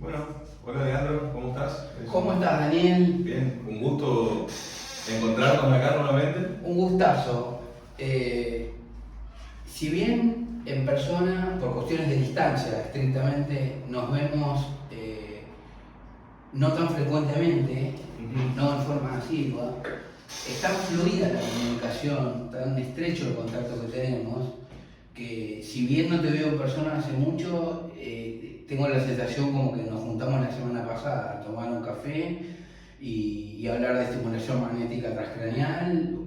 Bueno, hola Leandro, ¿cómo estás? ¿Cómo estás, Daniel? Bien, un gusto encontrarnos acá nuevamente. Un gustazo. Si bien en persona, por cuestiones de distancia estrictamente, nos vemos no tan frecuentemente, no en forma asidua, es tan fluida la comunicación, tan estrecho el contacto que tenemos, que si bien no te veo en persona hace mucho, tengo la sensación como que nos juntamos la semana pasada a tomar un café y hablar de estimulación magnética transcraneal,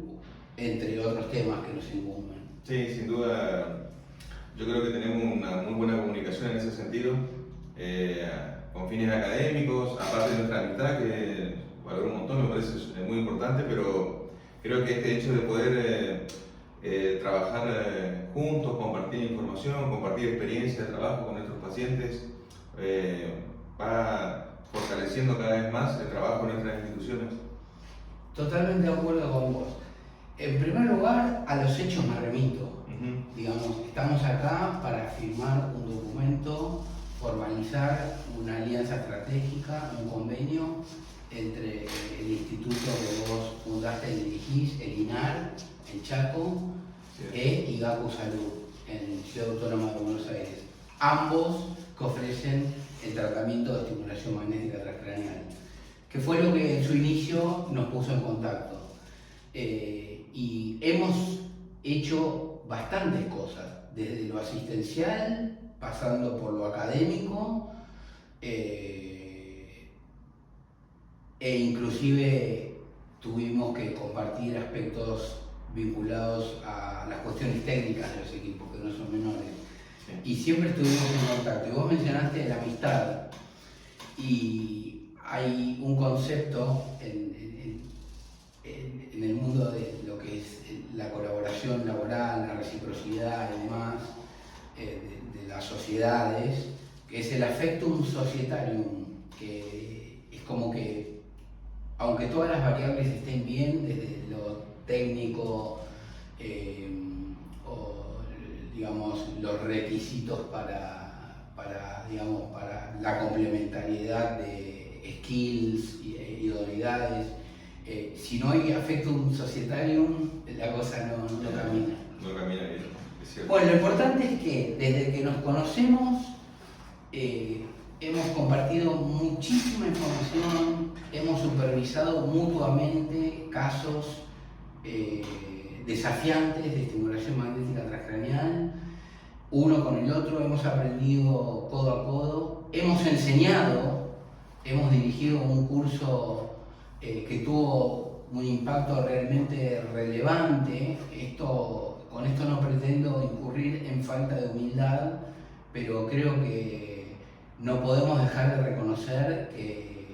entre otros temas que nos incumben. Sí, sin duda, yo creo que tenemos una muy buena comunicación en ese sentido, con fines académicos, aparte de nuestra amistad, que valoro un montón, me parece muy importante, pero creo que este hecho de poder trabajar juntos, compartir información, compartir experiencia de trabajo con nuestros pacientes, va fortaleciendo cada vez más el trabajo de nuestras instituciones. Totalmente de acuerdo con vos. En primer lugar, a los hechos me remito. Digamos, estamos acá para firmar un documento, formalizar una alianza estratégica, un convenio entre el instituto que vos fundaste y dirigís, el INAR, en Chaco, e IGACU Salud, en Ciudad Autónoma de Buenos Aires. Ambos que ofrecen el tratamiento de estimulación magnética transcraneal, que fue lo que en su inicio nos puso en contacto. Y hemos hecho bastantes cosas, desde lo asistencial, pasando por lo académico, e inclusive tuvimos que compartir aspectos vinculados a las cuestiones técnicas de los equipos, que no son menores. Sí. Y siempre estuvimos en contacto. Y vos mencionaste la amistad, y hay un concepto en el mundo de lo que es la colaboración laboral, la reciprocidad y demás, de las sociedades, que es el affectum societarium, que es como que, aunque todas las variables estén bien, desde lo técnico, o digamos los requisitos para la complementariedad de skills y idoneidades, si no hay affectum societarium, la cosa no camina. No camina bien, es cierto. Bueno, lo importante es que desde que nos conocemos hemos compartido muchísima información, hemos supervisado mutuamente casos desafiantes de estimulación magnética transcraneal, uno con el otro, hemos aprendido codo a codo, hemos enseñado, hemos dirigido un curso que tuvo un impacto realmente relevante. Con esto no pretendo incurrir en falta de humildad, pero creo que no podemos dejar de reconocer que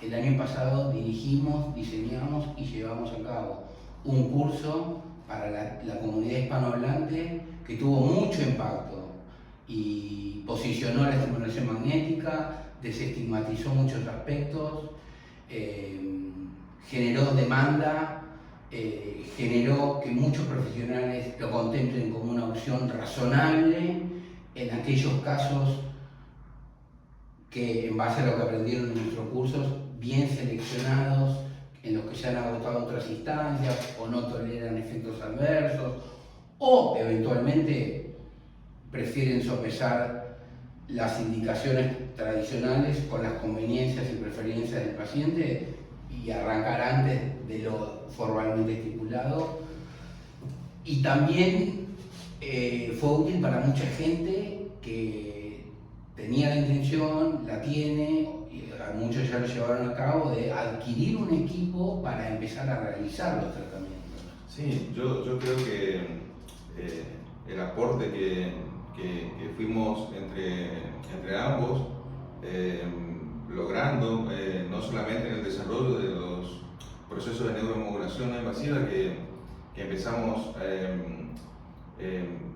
el año pasado dirigimos, diseñamos y llevamos a cabo un curso para la comunidad hispanohablante que tuvo mucho impacto y posicionó la estimulación magnética, desestigmatizó muchos aspectos, generó demanda, generó que muchos profesionales lo contemplen como una opción razonable en aquellos casos que, en base a lo que aprendieron en nuestros cursos, bien seleccionados, en los que ya han agotado otras instancias o no toleran efectos adversos, o eventualmente prefieren sopesar las indicaciones tradicionales con las conveniencias y preferencias del paciente y arrancar antes de lo formalmente estipulado. Y también fue útil para mucha gente que tenía la intención, la tiene, y a muchos ya lo llevaron a cabo, de adquirir un equipo para empezar a realizar los tratamientos. Sí, yo creo que el aporte que fuimos entre ambos, logrando, no solamente en el desarrollo de los procesos de neuromodulación no invasiva que empezamos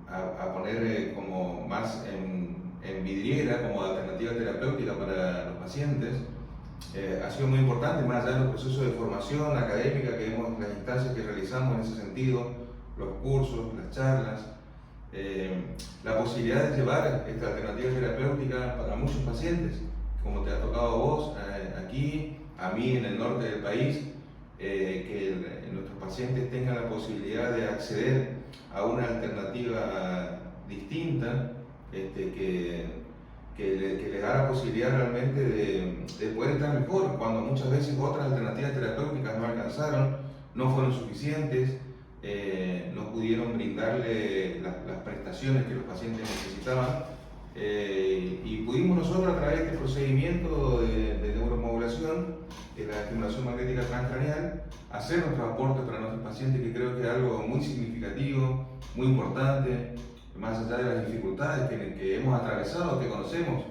a poner como más en vidriera como alternativa terapéutica para los pacientes, ha sido muy importante, más allá de los procesos de formación académica que vemos, las instancias que realizamos en ese sentido, los cursos, las charlas, la posibilidad de llevar esta alternativa terapéutica para muchos pacientes. como te ha tocado a vos, aquí, a mí en el norte del país, nuestros pacientes tengan la posibilidad de acceder a una alternativa distinta, que les da la posibilidad realmente de poder estar mejor, cuando muchas veces otras alternativas terapéuticas no alcanzaron, no fueron suficientes, no pudieron brindarle las prestaciones que los pacientes necesitaban, y pudimos nosotros, a través de este procedimiento de neuromodulación, de la estimulación magnética transcraneal, hacer nuestro aporte para nuestros pacientes, que creo que es algo muy significativo, muy importante, más allá de las dificultades que hemos atravesado, que conocemos,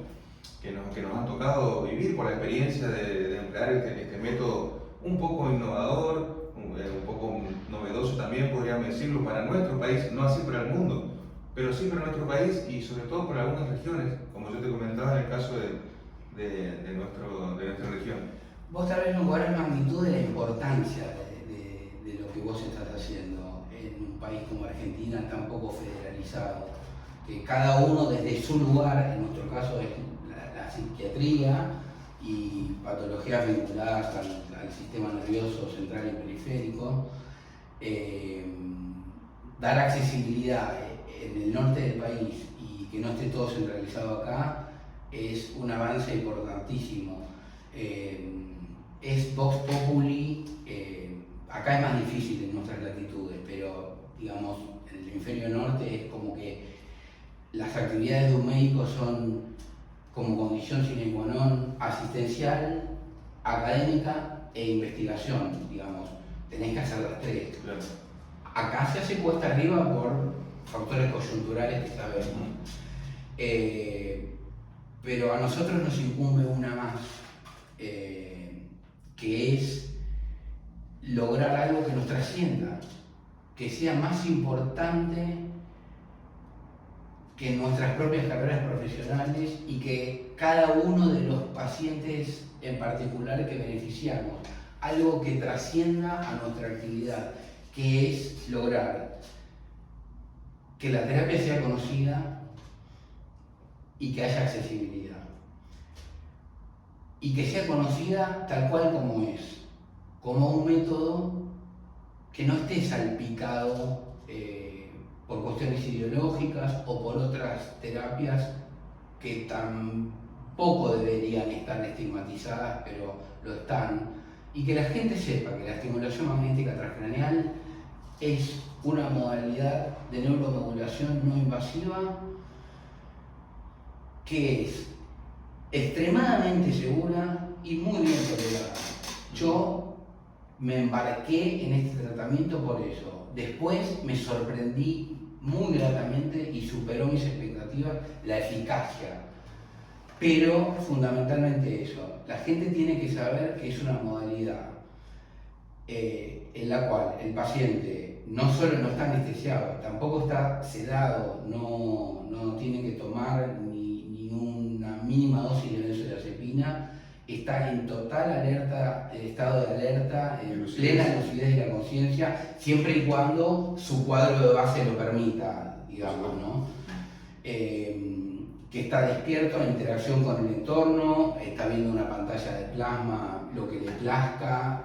que nos han tocado vivir por la experiencia de emplear este método un poco innovador, un poco novedoso también, podríamos decirlo, para nuestro país, no así para el mundo, pero sí para nuestro país y sobre todo para algunas regiones, como yo te comentaba en el caso de nuestra región. Vos tal vez no guardás magnitud de la importancia de lo que vos estás haciendo en un país como Argentina tan poco federalizado, que cada uno desde su lugar, en nuestro caso es la psiquiatría y patologías vinculadas al sistema nervioso central y periférico, dar accesibilidad en el norte del país y que no esté todo centralizado acá es un avance importantísimo. Es Vox Populi, acá es más difícil en nuestras latitudes, pero digamos en el hemisferio norte es como que las actividades de un médico son como condición sine qua non asistencial, académica e investigación, digamos, tenés que hacer las tres. Claro. Acá se hace cuesta arriba por factores coyunturales que sabemos, pero a nosotros nos incumbe una más, que es lograr algo que nos trascienda, que sea más importante que nuestras propias carreras profesionales y que cada uno de los pacientes en particular que beneficiamos, algo que trascienda a nuestra actividad, que es lograr que la terapia sea conocida y que haya accesibilidad. Y que sea conocida tal cual como es, como un método que no esté salpicado por cuestiones ideológicas o por otras terapias que tampoco deberían estar estigmatizadas, pero lo están. Y que la gente sepa que la estimulación magnética transcraneal es una modalidad de neuromodulación no invasiva que es extremadamente segura y muy bien tolerada. Yo me embarqué en este tratamiento por eso. Después me sorprendí muy gratamente y superó mis expectativas la eficacia. Pero fundamentalmente eso, la gente tiene que saber que es una modalidad en la cual el paciente no solo no está anestesiado, tampoco está sedado, no tiene que tomar ni una mínima dosis de benzodiazepina, está en total alerta, estado de alerta, en plena lucidez de la conciencia, siempre y cuando su cuadro de base lo permita, digamos, ¿no? Que está despierto en interacción con el entorno, está viendo una pantalla de plasma, lo que le plazca,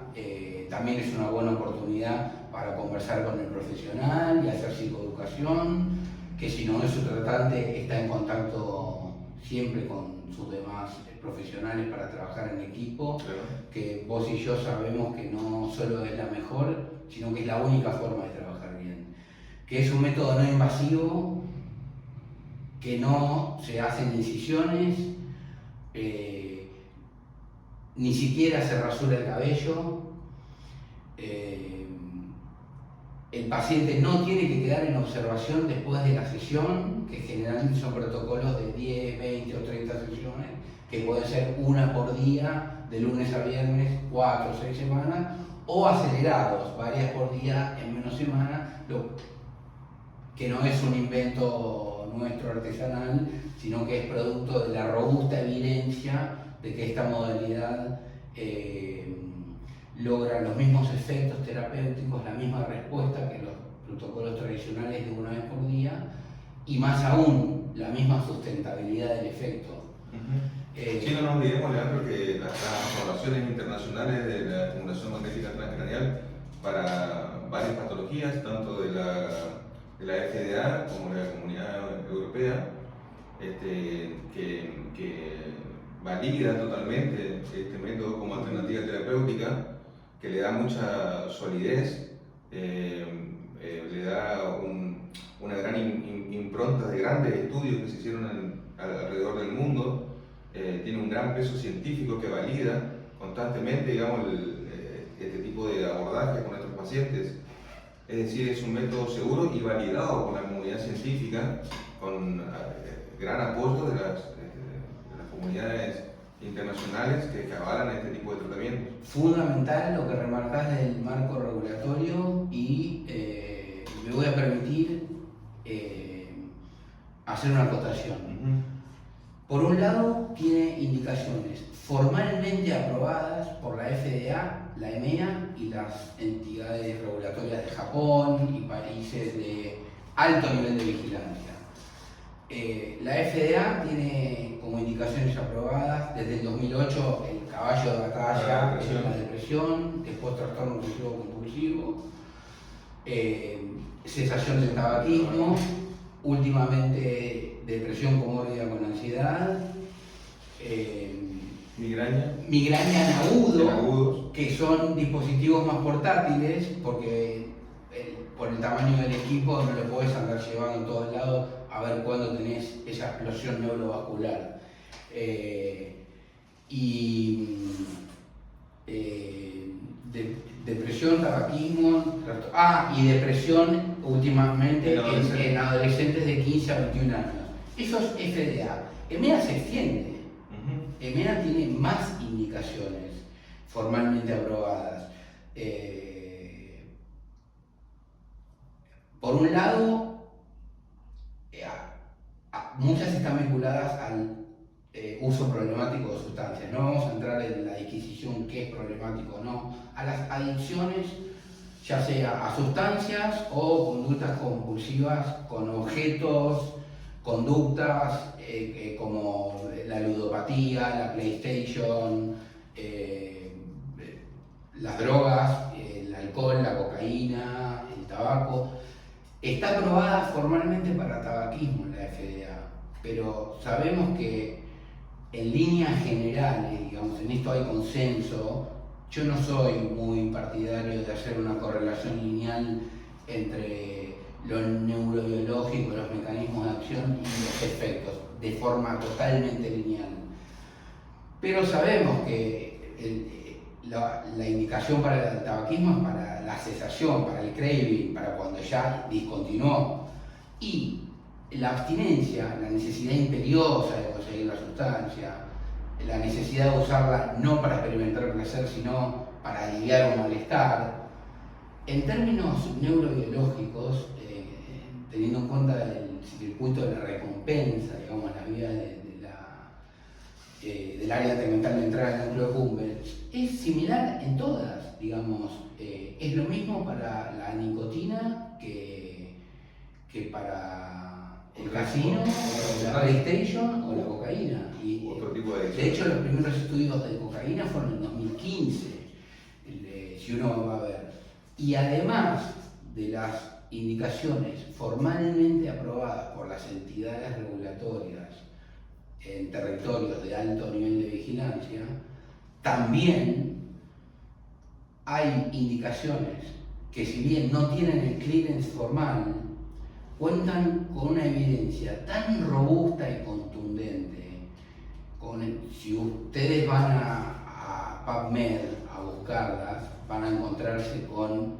también es una buena oportunidad para conversar con el profesional y hacer psicoeducación, que si no es su tratante está en contacto siempre con sus demás profesionales para trabajar en equipo, Claro. Que vos y yo sabemos que no solo es la mejor, sino que es la única forma de trabajar bien, que es un método no invasivo, que no se hacen incisiones, ni siquiera se rasura el cabello, el paciente no tiene que quedar en observación después de la sesión, que generalmente son protocolos de 10, 20 o 30 sesiones, que pueden ser una por día, de lunes a viernes, 4 o 6 semanas, o acelerados, varias por día en menos semanas, que no es un invento nuestro artesanal, sino que es producto de la robusta evidencia de que esta modalidad logra los mismos efectos terapéuticos, la misma respuesta que los protocolos tradicionales de una vez por día, y más aún, la misma sustentabilidad del efecto. Sí, no nos olvidemos, Leandro, que las evaluaciones internacionales de la estimulación magnética transcranial para varias patologías, tanto de la FDA como de la Comunidad Europea, que valida totalmente este método como alternativa terapéutica, que le da mucha solidez, le da una gran impronta de grandes estudios que se hicieron alrededor del mundo. Tiene un gran peso científico que valida constantemente, digamos, este tipo de abordaje con nuestros pacientes. Es decir, es un método seguro y validado por la comunidad científica, con gran apoyo de las comunidades internacionales que avalan este tipo de tratamientos. Fundamental lo que remarcás del marco regulatorio y me voy a permitir hacer una acotación. Por un lado, tiene indicaciones formalmente aprobadas por la FDA, la EMEA y las entidades regulatorias de Japón y países de alto nivel de vigilancia. La FDA tiene como indicaciones aprobadas desde el 2008 el caballo de batalla en la depresión, después trastorno obsesivo compulsivo, cesación del tabaquismo, últimamente depresión comórbida con ansiedad, migraña en agudos, que son dispositivos más portátiles porque por el tamaño del equipo no lo podés andar llevando en todos lados a ver cuándo tenés esa explosión neurovascular. Depresión, tabaquismo, y depresión últimamente en adolescentes de 15 a 21 años. Eso es FDA. EMEA se extiende. EMEA tiene más indicaciones formalmente aprobadas. Por un lado, muchas están vinculadas al uso problemático de sustancias. No vamos a entrar en la disquisición qué es problemático o no. A las adicciones, ya sea a sustancias o conductas compulsivas con objetos, conductas como la ludopatía, la PlayStation, las drogas, el alcohol, la cocaína, el tabaco. Está aprobada formalmente para tabaquismo en la FDA, pero sabemos que en líneas generales, digamos, en esto hay consenso. Yo no soy muy partidario de hacer una correlación lineal entre lo neurobiológico, los mecanismos de acción y los efectos, de forma totalmente lineal. Pero sabemos que la indicación para el tabaquismo es para la cesación, para el craving, para cuando ya discontinuó. Y la abstinencia, la necesidad imperiosa de conseguir la sustancia, la necesidad de usarla no para experimentar placer, sino para aliviar un malestar. En términos neurobiológicos, teniendo en cuenta el circuito de la recompensa, digamos, la vía del área tegmental ventral del núcleo accumbens, es similar en todas, digamos. Es lo mismo para la nicotina que para el casino, la PlayStation o la cocaína. Y, otro tipo de hecho, los primeros estudios de cocaína fueron en 2015, si uno va a ver. Y además de las indicaciones formalmente aprobadas por las entidades regulatorias en territorios de alto nivel de vigilancia, también hay indicaciones que, si bien no tienen el clearance formal, cuentan con una evidencia tan robusta y contundente. Si ustedes van a PubMed a buscarlas, van a encontrarse con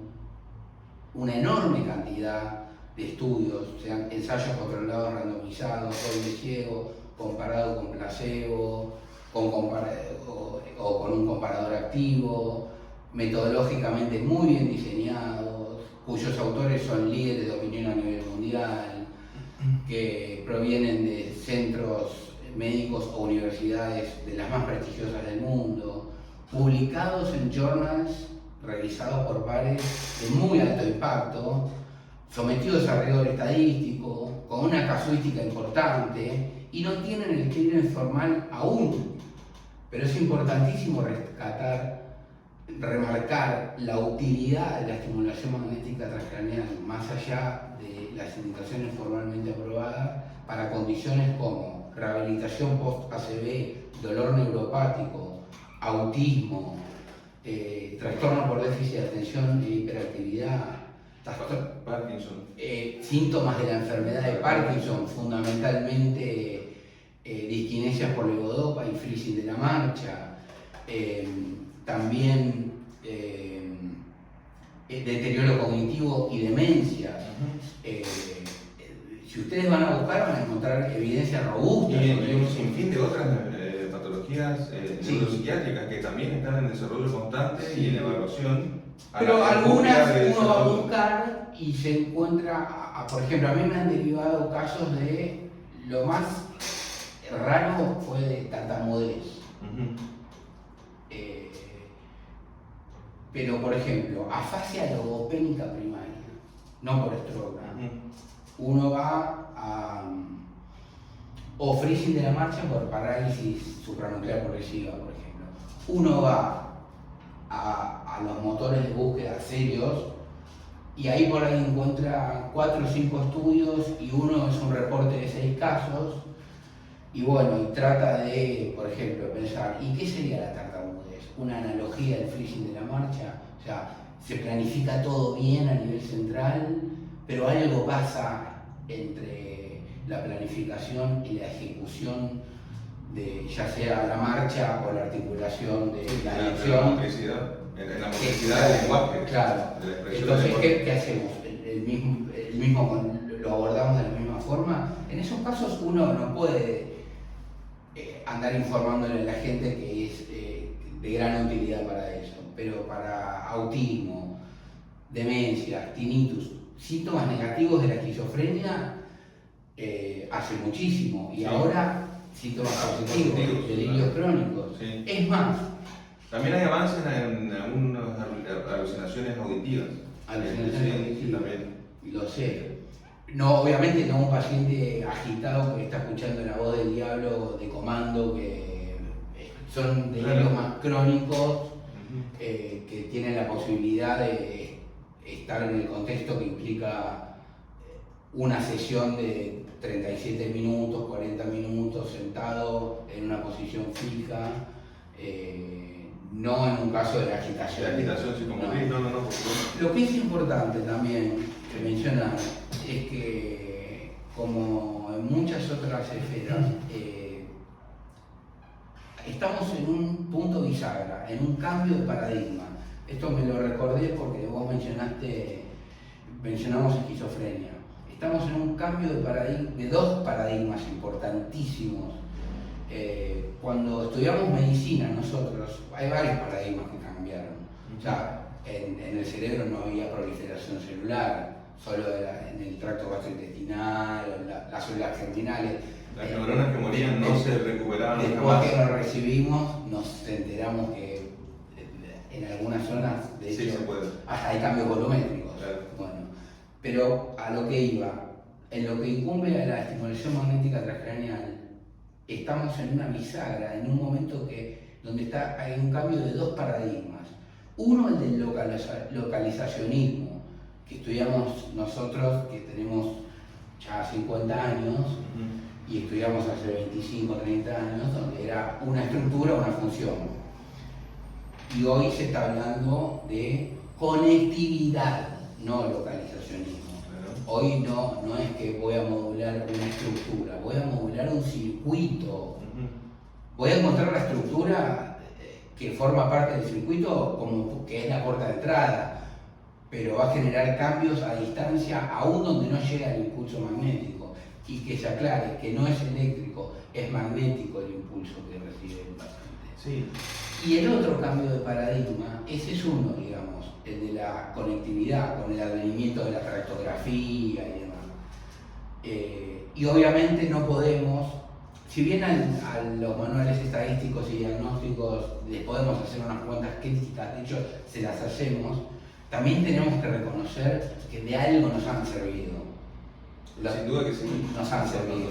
una enorme cantidad de estudios, sean ensayos controlados randomizados, doble ciego, comparado con placebo, o con un comparador activo, metodológicamente muy bien diseñados, cuyos autores son líderes de opinión a nivel mundial, que provienen de centros médicos o universidades de las más prestigiosas del mundo, publicados en journals realizados por pares de muy alto impacto, sometidos a rigor estadístico, con una casuística importante y no tienen el clearance formal aún. Pero es importantísimo remarcar la utilidad de la estimulación magnética transcraneal, más allá de las indicaciones formalmente aprobadas, para condiciones como rehabilitación post-ACV, dolor neuropático, autismo, trastorno por déficit de atención e hiperactividad, Parkinson. Síntomas de la enfermedad de Parkinson, fundamentalmente disquinesias por levodopa y freezing de la marcha, también deterioro cognitivo y demencias. Si ustedes van a buscar, van a encontrar evidencia robusta. Y un sinfín de otras patologías neuropsiquiátricas que también están en desarrollo constante y en evaluación. Pero algunas uno va a buscar y se encuentra, por ejemplo, a mí me han derivado casos de, lo más raro fue de tartamudez. Pero, por ejemplo, afasia logopénica primaria, no por stroke. Uno va a. O freezing de la marcha por parálisis supranuclear progresiva, por ejemplo. Uno va a los motores de búsqueda serios y ahí por ahí encuentra 4 o 5 estudios y uno es un reporte de 6 casos. Y bueno, y trata de, por ejemplo, pensar, ¿y qué sería la tartamudez? Una analogía del freezing de la marcha. O sea, se planifica todo bien a nivel central, pero algo pasa entre la planificación y la ejecución de ya sea la marcha o la articulación de la dirección. La motricidad, la motricidad del lenguaje. Claro. Entonces, ¿qué hacemos? El mismo lo abordamos de la misma forma. En esos casos uno no puede andar informándole a la gente que es de gran utilidad para eso, pero para autismo, demencia, tinnitus, síntomas negativos de la esquizofrenia hace muchísimo, y ahora síntomas positivos, delirios crónicos. Sí. Es más, también hay avances en algunas alucinaciones auditivas. Alucinaciones auditivas, también. lo sé. No, obviamente no un paciente agitado que está escuchando la voz del diablo de comando, que son delirios más crónicos, que tienen la posibilidad de estar en el contexto que implica una sesión de 37 minutos, 40 minutos sentado en una posición fija, no en un caso de la agitación. La agitación psicomotriz, no, por supuesto. Lo que es importante también mencionar es que, como en muchas otras esferas, estamos en un punto bisagra, en un cambio de paradigma. Esto me lo recordé porque vos mencionamos esquizofrenia. Estamos en un cambio de 2 paradigmas importantísimos. Cuando estudiamos medicina nosotros, hay varios paradigmas que cambiaron. O sea, en el cerebro no había proliferación celular, solo en el tracto gastrointestinal, las células germinales. Las neuronas que morían no se recuperaban después jamás. Que nos recibimos, nos enteramos que en algunas zonas, de hecho, hasta hay cambios volumétricos. Claro. Bueno, pero a lo que iba, en lo que incumbe a la estimulación magnética transcraneal, estamos en una bisagra, en un momento donde hay un cambio de 2 paradigmas. Uno, el del localizacionismo, que estudiamos nosotros, que tenemos ya 50 años, y estudiamos hace 25 o 30 años, donde era una estructura, una función. Y hoy se está hablando de conectividad, no localizacionismo. Hoy no es que voy a modular una estructura, voy a modular un circuito. Voy a encontrar la estructura que forma parte del circuito como que es la puerta de entrada, pero va a generar cambios a distancia aún donde no llega el impulso magnético. Y que se aclare que no es eléctrico, es magnético el impulso que recibe el paciente. Sí. Y el otro cambio de paradigma, ese es uno, digamos, el de la conectividad, con el advenimiento de la tractografía y demás. Y obviamente no podemos, si bien a los manuales estadísticos y diagnósticos les podemos hacer unas cuentas críticas, de hecho se las hacemos, también tenemos que reconocer que de algo nos han servido. Sin duda que sí. Nos han servido.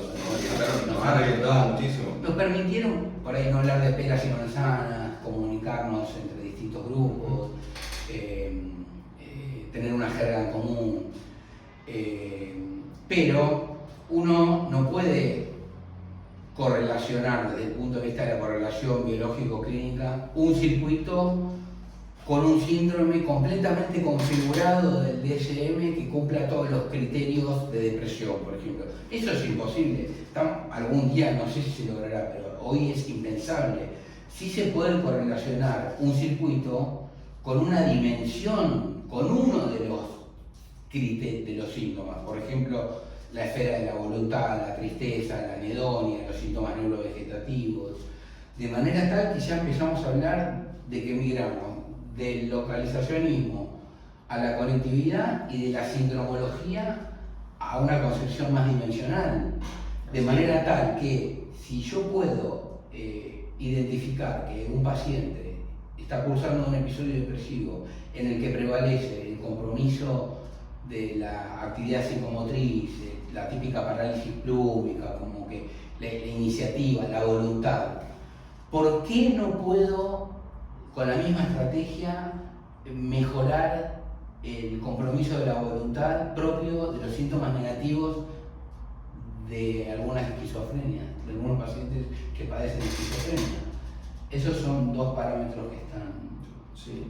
Nos han orientado muchísimo. Nos permitieron, por ahí no hablar de peras y manzanas, comunicarnos entre distintos grupos, tener una jerga en común. Pero uno no puede correlacionar desde el punto de vista de la correlación biológico-clínica un circuito con un síndrome completamente configurado del DSM que cumpla todos los criterios de depresión, por ejemplo. Eso es imposible. Algún día no sé si se logrará, pero hoy es impensable. Sí se puede correlacionar un circuito con una dimensión, con uno de los síntomas. Por ejemplo, la esfera de la voluntad, la tristeza, la anedonia, los síntomas neurovegetativos. De manera tal que ya empezamos a hablar de que migramos del localizacionismo a la conectividad y de la sindromología a una concepción más dimensional. De manera tal que si yo puedo identificar que un paciente está cursando un episodio depresivo en el que prevalece el compromiso de la actividad psicomotriz, la típica parálisis plúmica, como que la iniciativa, la voluntad, ¿por qué no puedo con la misma estrategia mejorar el compromiso de la voluntad propio de los síntomas negativos de algunas esquizofrenias, de algunos pacientes que padecen esquizofrenia? Esos son dos parámetros que están... Sí,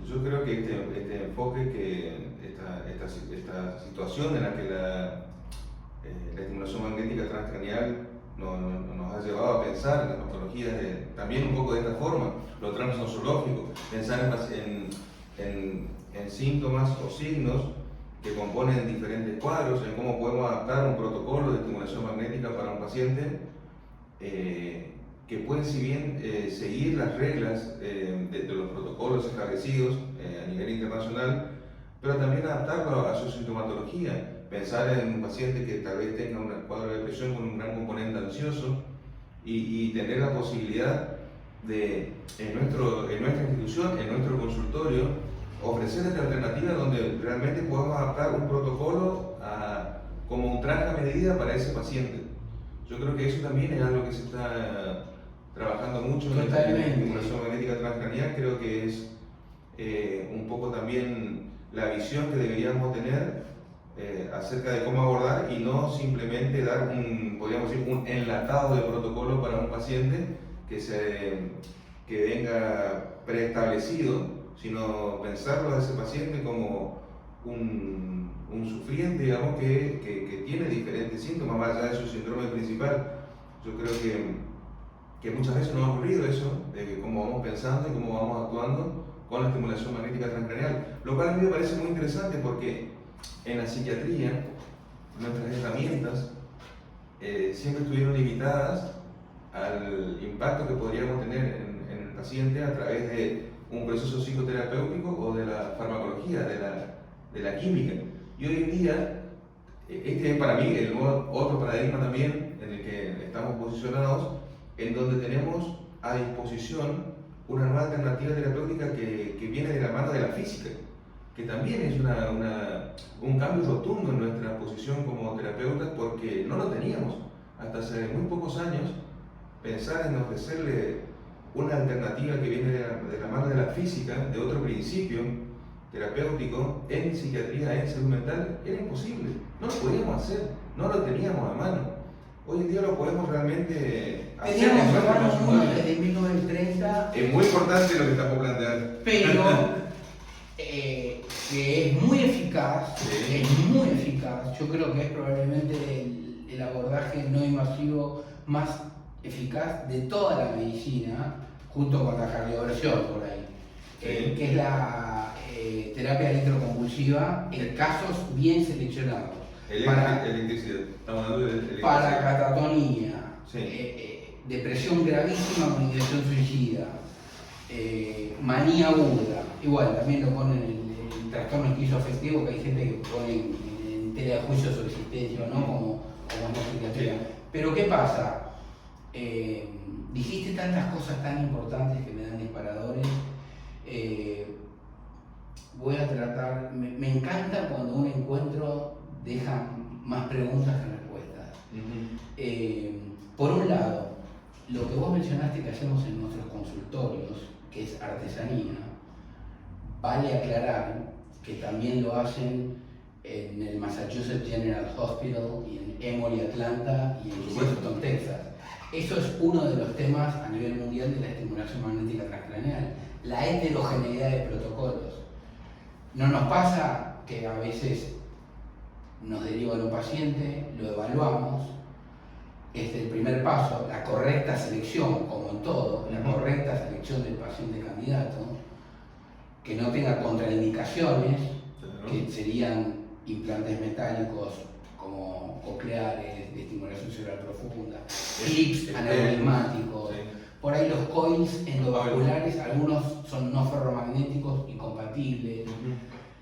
yo creo que este enfoque, que esta situación en la que la estimulación magnética transcranial nos ha llevado a pensar en las patologías también un poco de esta forma, lo transnosológico, pensar en síntomas o signos que componen diferentes cuadros, en cómo podemos adaptar un protocolo de estimulación magnética para un paciente que puede, si bien seguir las reglas de los protocolos establecidos a nivel internacional, pero también adaptarlo a su sintomatología. Pensar en un paciente que tal vez tenga un cuadro de depresión con un gran componente ansioso y tener la posibilidad de, en nuestra institución, en nuestro consultorio, ofrecer esta alternativa donde realmente podamos adaptar un protocolo como un traje a medida para ese paciente. Yo creo que eso también es algo que se está trabajando mucho en la estimulación magnética transcranial. Creo que es un poco también la visión que deberíamos tener acerca de cómo abordar y no simplemente dar podríamos decir, un enlatado de protocolo para un paciente que venga preestablecido, sino pensarlo a ese paciente como un sufriente, digamos, que tiene diferentes síntomas más allá de su síndrome principal. Yo creo que muchas veces nos ha ocurrido eso, de cómo vamos pensando y cómo vamos actuando con la estimulación magnética transcranial, lo cual a mí me parece muy interesante porque en la psiquiatría nuestras herramientas siempre estuvieron limitadas al impacto que podríamos tener en el paciente a través de un proceso psicoterapéutico o de la farmacología, de la química. Y hoy en día, este es para mí otro paradigma también en el que estamos posicionados, en donde tenemos a disposición una nueva alternativa terapéutica que viene de la mano de la física, que también es un cambio rotundo en nuestra posición como terapeutas, porque no lo teníamos hasta hace muy pocos años. Pensar en ofrecerle una alternativa que viene de la mano de la física, de otro principio terapéutico en psiquiatría, en salud mental, era imposible. No lo podíamos hacer, no lo teníamos a mano. Hoy en día lo podemos realmente hacer. Teníamos a mano uno desde 1930. Es muy importante lo que estamos planteando. Pero que es muy eficaz, sí. Es muy eficaz. Yo creo que es probablemente el abordaje no invasivo más eficaz de toda la medicina, junto con la cardioversión por ahí, sí. Que es la terapia electroconvulsiva en casos bien seleccionados. Electricidad. Estamos hablando de electricidad. Para catatonía, sí. Depresión gravísima con ideación suicida, manía aguda, igual también lo ponen en el trastorno esquizoafectivo, que hay gente que pone en tela de juicio su existencia, ¿no? Como no psiquiatría. Pero ¿qué pasa? Dijiste tantas cosas tan importantes que me dan disparadores. Voy a tratar, me encanta cuando un encuentro deja más preguntas que respuestas. Por un lado, lo que vos mencionaste que hacemos en nuestros consultorios, que es artesanía, vale aclarar que también lo hacen en el Massachusetts General Hospital y en Emory, Atlanta y en Houston, Texas. Eso es uno de los temas a nivel mundial de la estimulación magnética transcraneal, la heterogeneidad de protocolos. No nos pasa que a veces nos derivan un paciente, lo evaluamos, es el primer paso, la correcta selección, como en todo, la correcta selección del paciente candidato, que no tenga contraindicaciones, que serían implantes metálicos como cocleares, de estimulación cerebral profunda, clips aneurismáticos. Por ahí los coils endovasculares, algunos son no ferromagnéticos y compatibles.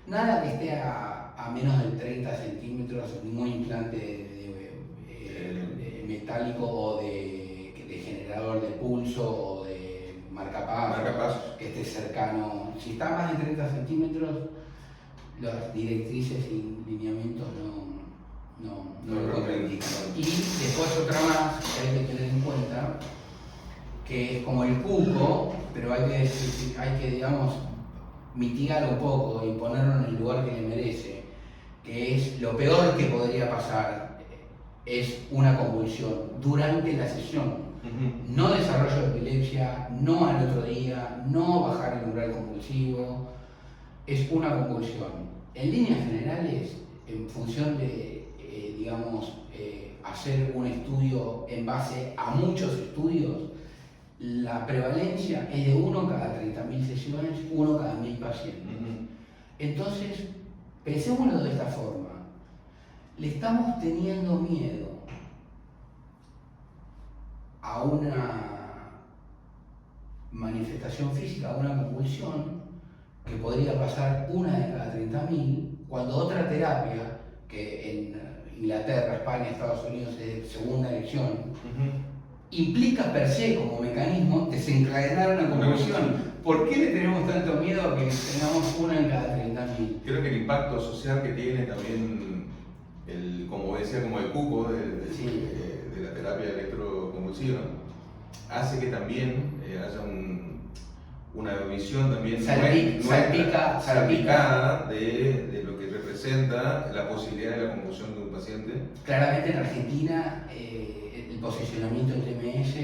Nada que esté a menos de 30 centímetros, ningún implante de metálico o de generador de pulso o de marcapasos que esté cercano. Si está más de 30 centímetros, las directrices y lineamientos no lo contraindican. Y después otra más que hay que tener en cuenta, que es como el cuco, pero hay que digamos, mitigarlo un poco y ponerlo en el lugar que le merece, que es lo peor que podría pasar, es una convulsión durante la sesión. No desarrollo de epilepsia, no al otro día, no bajar el umbral convulsivo, es una convulsión. En líneas generales, en función de, hacer un estudio en base a muchos estudios, la prevalencia es de 1 cada 30.000 sesiones, 1 cada 1.000 pacientes. Entonces, pensémoslo de esta forma. Le estamos teniendo miedo a una manifestación física, a una convulsión, que podría pasar 1 de cada 30.000, cuando otra terapia, que en Inglaterra, España, Estados Unidos es de segunda elección, implica per se como mecanismo desencadenar una convulsión. ¿Por qué le tenemos tanto miedo a que tengamos 1 en cada 30.000? Creo que el impacto social que tiene también, como decía, como el cuco de la terapia electroconvulsiva, hace que también haya una visión también salpicada de lo que representa la posibilidad de la convulsión de un paciente. Claramente en Argentina el posicionamiento del TMS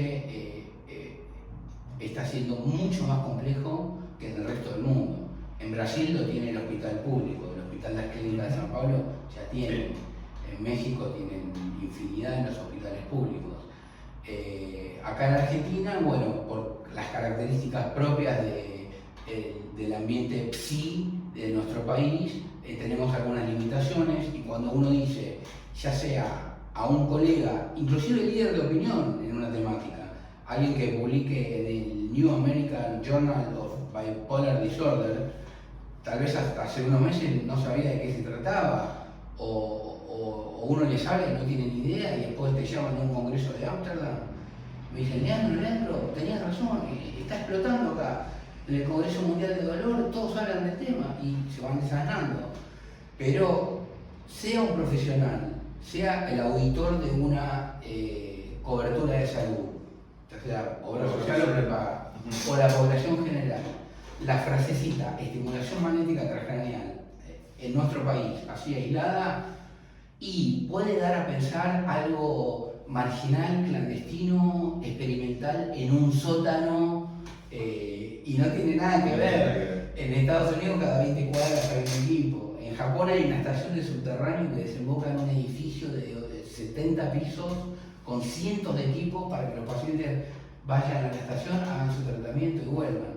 está siendo mucho más complejo que en el resto del mundo. En Brasil lo tiene el hospital público, el Hospital Las Clínicas de San Pablo ya tiene. En México tienen infinidad en los hospitales públicos. Acá en Argentina, bueno, por las características propias del ambiente psi de nuestro país, tenemos algunas limitaciones, y cuando uno dice, ya sea a un colega, inclusive líder de opinión en una temática, alguien que publique en el New American Journal of Bipolar Disorder, tal vez hasta hace unos meses no sabía de qué se trataba, o uno le sabe, no tiene ni idea, y después te llaman a un congreso de Ámsterdam, me dicen, Leandro, tenías razón, está explotando acá, en el Congreso Mundial de Dolor todos hablan del tema y se van desasnando. Pero sea un profesional, sea el auditor de una cobertura de salud, ya sea obra social o prepaga, o la población general, la frasecita estimulación magnética transcraneal en nuestro país, así aislada, y puede dar a pensar algo marginal, clandestino, experimental, en un sótano, y no tiene nada que ver. En Estados Unidos cada 20 cuadras hay un equipo. En Japón hay una estación de subterráneo que desemboca en un edificio de 70 pisos con cientos de equipos para que los pacientes vayan a la estación, hagan su tratamiento y vuelvan.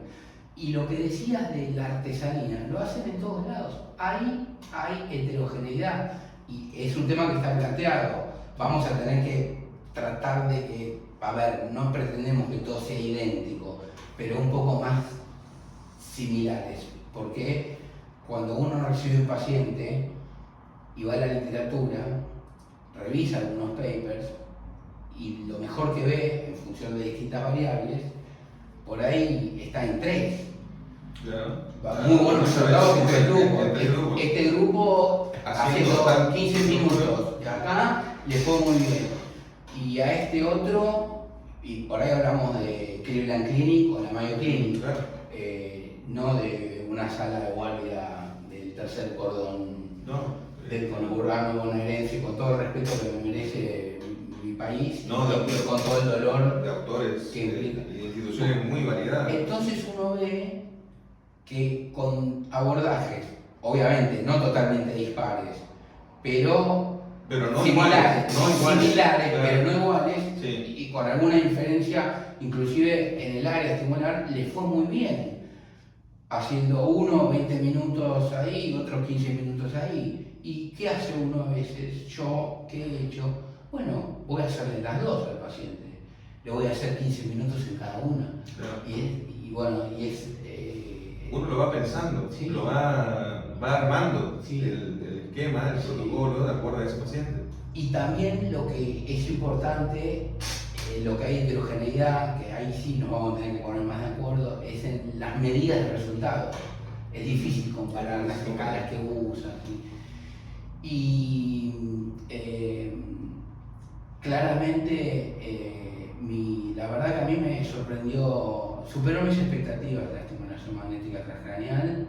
Y lo que decías de la artesanía, lo hacen en todos lados. Hay heterogeneidad y es un tema que está planteado. Vamos a tener que tratar de que, no pretendemos que todo sea idéntico, pero un poco más similares, porque cuando uno recibe un paciente y va a la literatura, revisa algunos papers y lo mejor que ve en función de distintas variables, por ahí está en 3. Muy buenos resultados en 3 grupos. Este grupo haciendo 15 minutos y acá le fue muy bien. Y a este otro, y por ahí hablamos de Cleveland Clinic o la Mayo Clinic, Claro. no de una sala de guardia del tercer cordón No. del conurbano bonaerense, con todo el respeto que me merece mi país, No, pero con todo el dolor de autores que implica. de instituciones muy variadas. Entonces uno ve que con abordajes, obviamente no totalmente dispares, pero no similares, iguales, claro. pero no iguales, Sí. y con alguna diferencia, inclusive en el área estimular le fue muy bien, haciendo uno 20 minutos ahí, otros 15 minutos ahí. ¿Y qué hace uno a veces? Yo, ¿qué he hecho? Bueno, voy a hacerle las dos al paciente, le voy a hacer 15 minutos en cada una. Claro. Y bueno, Uno lo va pensando, sí. lo va armando, Sí. el esquema, el Sí. protocolo de acuerdo a ese paciente. Y también lo que es importante, lo que hay heterogeneidad, que ahí sí nos vamos a tener que poner más de acuerdo, es en las medidas de resultados. Es difícil comparar las escalas que usan. ¿Sí? Y claramente, la verdad que a mí me sorprendió, superó mis expectativas la estimulación magnética transcraneal.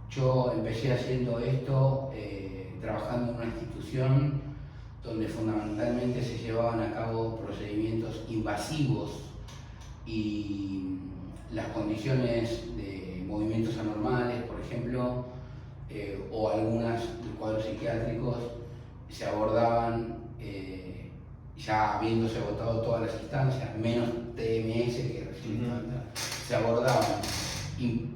Yo empecé haciendo esto trabajando en una institución donde fundamentalmente se llevaban a cabo procedimientos invasivos y las condiciones de movimientos anormales, por ejemplo, o algunas de cuadros psiquiátricos, se abordaban ya habiéndose agotado todas las instancias, menos TMS que recién se abordaban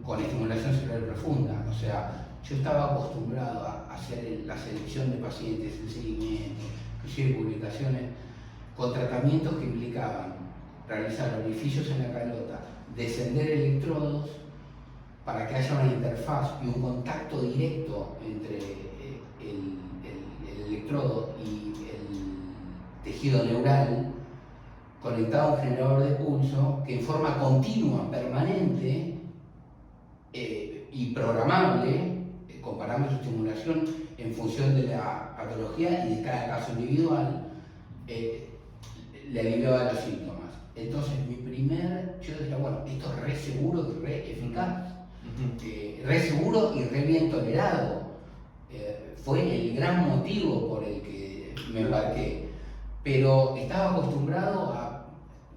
con estimulación cerebral profunda. O sea, yo estaba acostumbrado a hacer la selección de pacientes, el seguimiento, inclusive publicaciones, con tratamientos que implicaban realizar orificios en la calota, descender electrodos para que haya una interfaz y un contacto directo entre el electrodo y el tejido neural, conectado a un generador de pulso que en forma continua, permanente y programable, con parámetros de estimulación en función de la patología y de cada caso individual, le aliviaba los síntomas. Entonces, yo decía, bueno, esto es re seguro y re eficaz, re seguro y re bien tolerado. Fue el gran motivo por el que me embarqué. Pero estaba acostumbrado a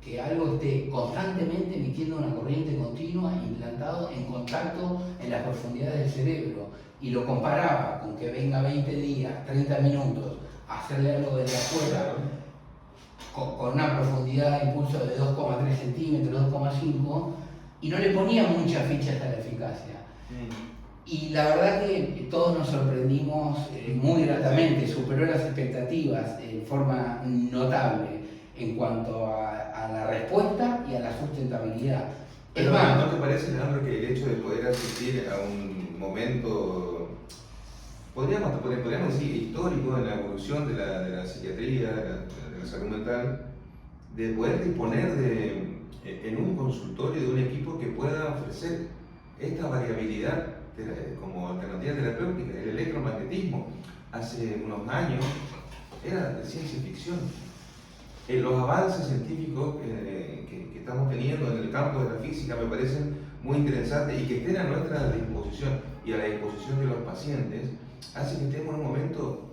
que algo esté constantemente emitiendo una corriente continua, implantado en contacto en las profundidades del cerebro. Y lo comparaba con que venga 20 días, 30 minutos, a hacerle algo desde afuera, con una profundidad de impulso de 2,3 centímetros, 2,5, y no le ponía muchas fichas a la eficacia. Y la verdad que todos nos sorprendimos muy gratamente, superó las expectativas en forma notable en cuanto a la respuesta y a la sustentabilidad. Pero ¿no te parece, Leandro, que el hecho de poder asistir a un momento, podríamos decir, histórico en la evolución de la psiquiatría, de la salud mental, de poder disponer en un consultorio de un equipo que pueda ofrecer esta variabilidad como alternativa terapéutica? El electromagnetismo hace unos años era de ciencia ficción. Los avances científicos que estamos teniendo en el campo de la física me parecen muy interesantes, y que estén a nuestra disposición y a la disposición de los pacientes hace que estemos en un momento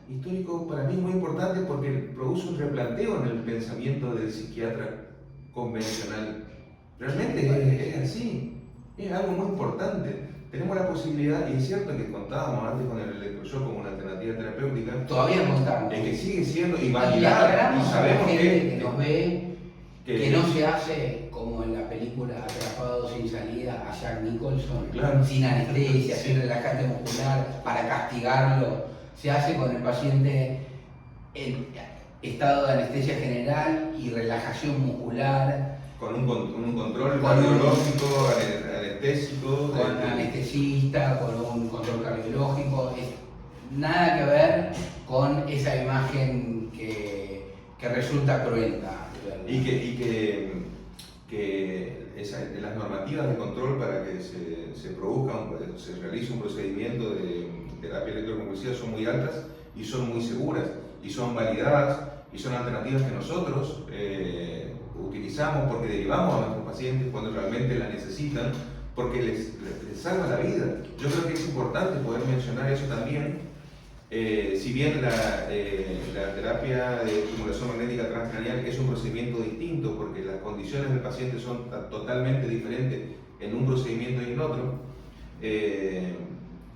histórico para mí muy importante, porque produce un replanteo en el pensamiento del psiquiatra convencional. Realmente es así, es algo muy importante. Tenemos la posibilidad, y es cierto que contábamos antes con el electroshock como una alternativa terapéutica, todavía contamos. Que sigue siendo y Y validada, y sabemos que nos ve, que no se hace como en la película Atrapado sin salida a Jack Nicholson, claro, sin anestesia, sin relajante muscular, para castigarlo. Se hace con el paciente en estado de anestesia general y relajación muscular. Con un control cardiológico, anestésico. Con anestesista, con un control cardiológico. Nada que ver con esa imagen que resulta cruenta. Y que las normativas de control para que se realice un procedimiento de terapia electroconvulsiva son muy altas y son muy seguras. y son validadas y son alternativas que nosotros utilizamos porque derivamos a nuestros pacientes cuando realmente la necesitan, porque les salva la vida. Yo creo que es importante poder mencionar eso también. Si bien la terapia de estimulación magnética transcranial es un procedimiento distinto porque las condiciones del paciente son totalmente diferentes en un procedimiento y en otro,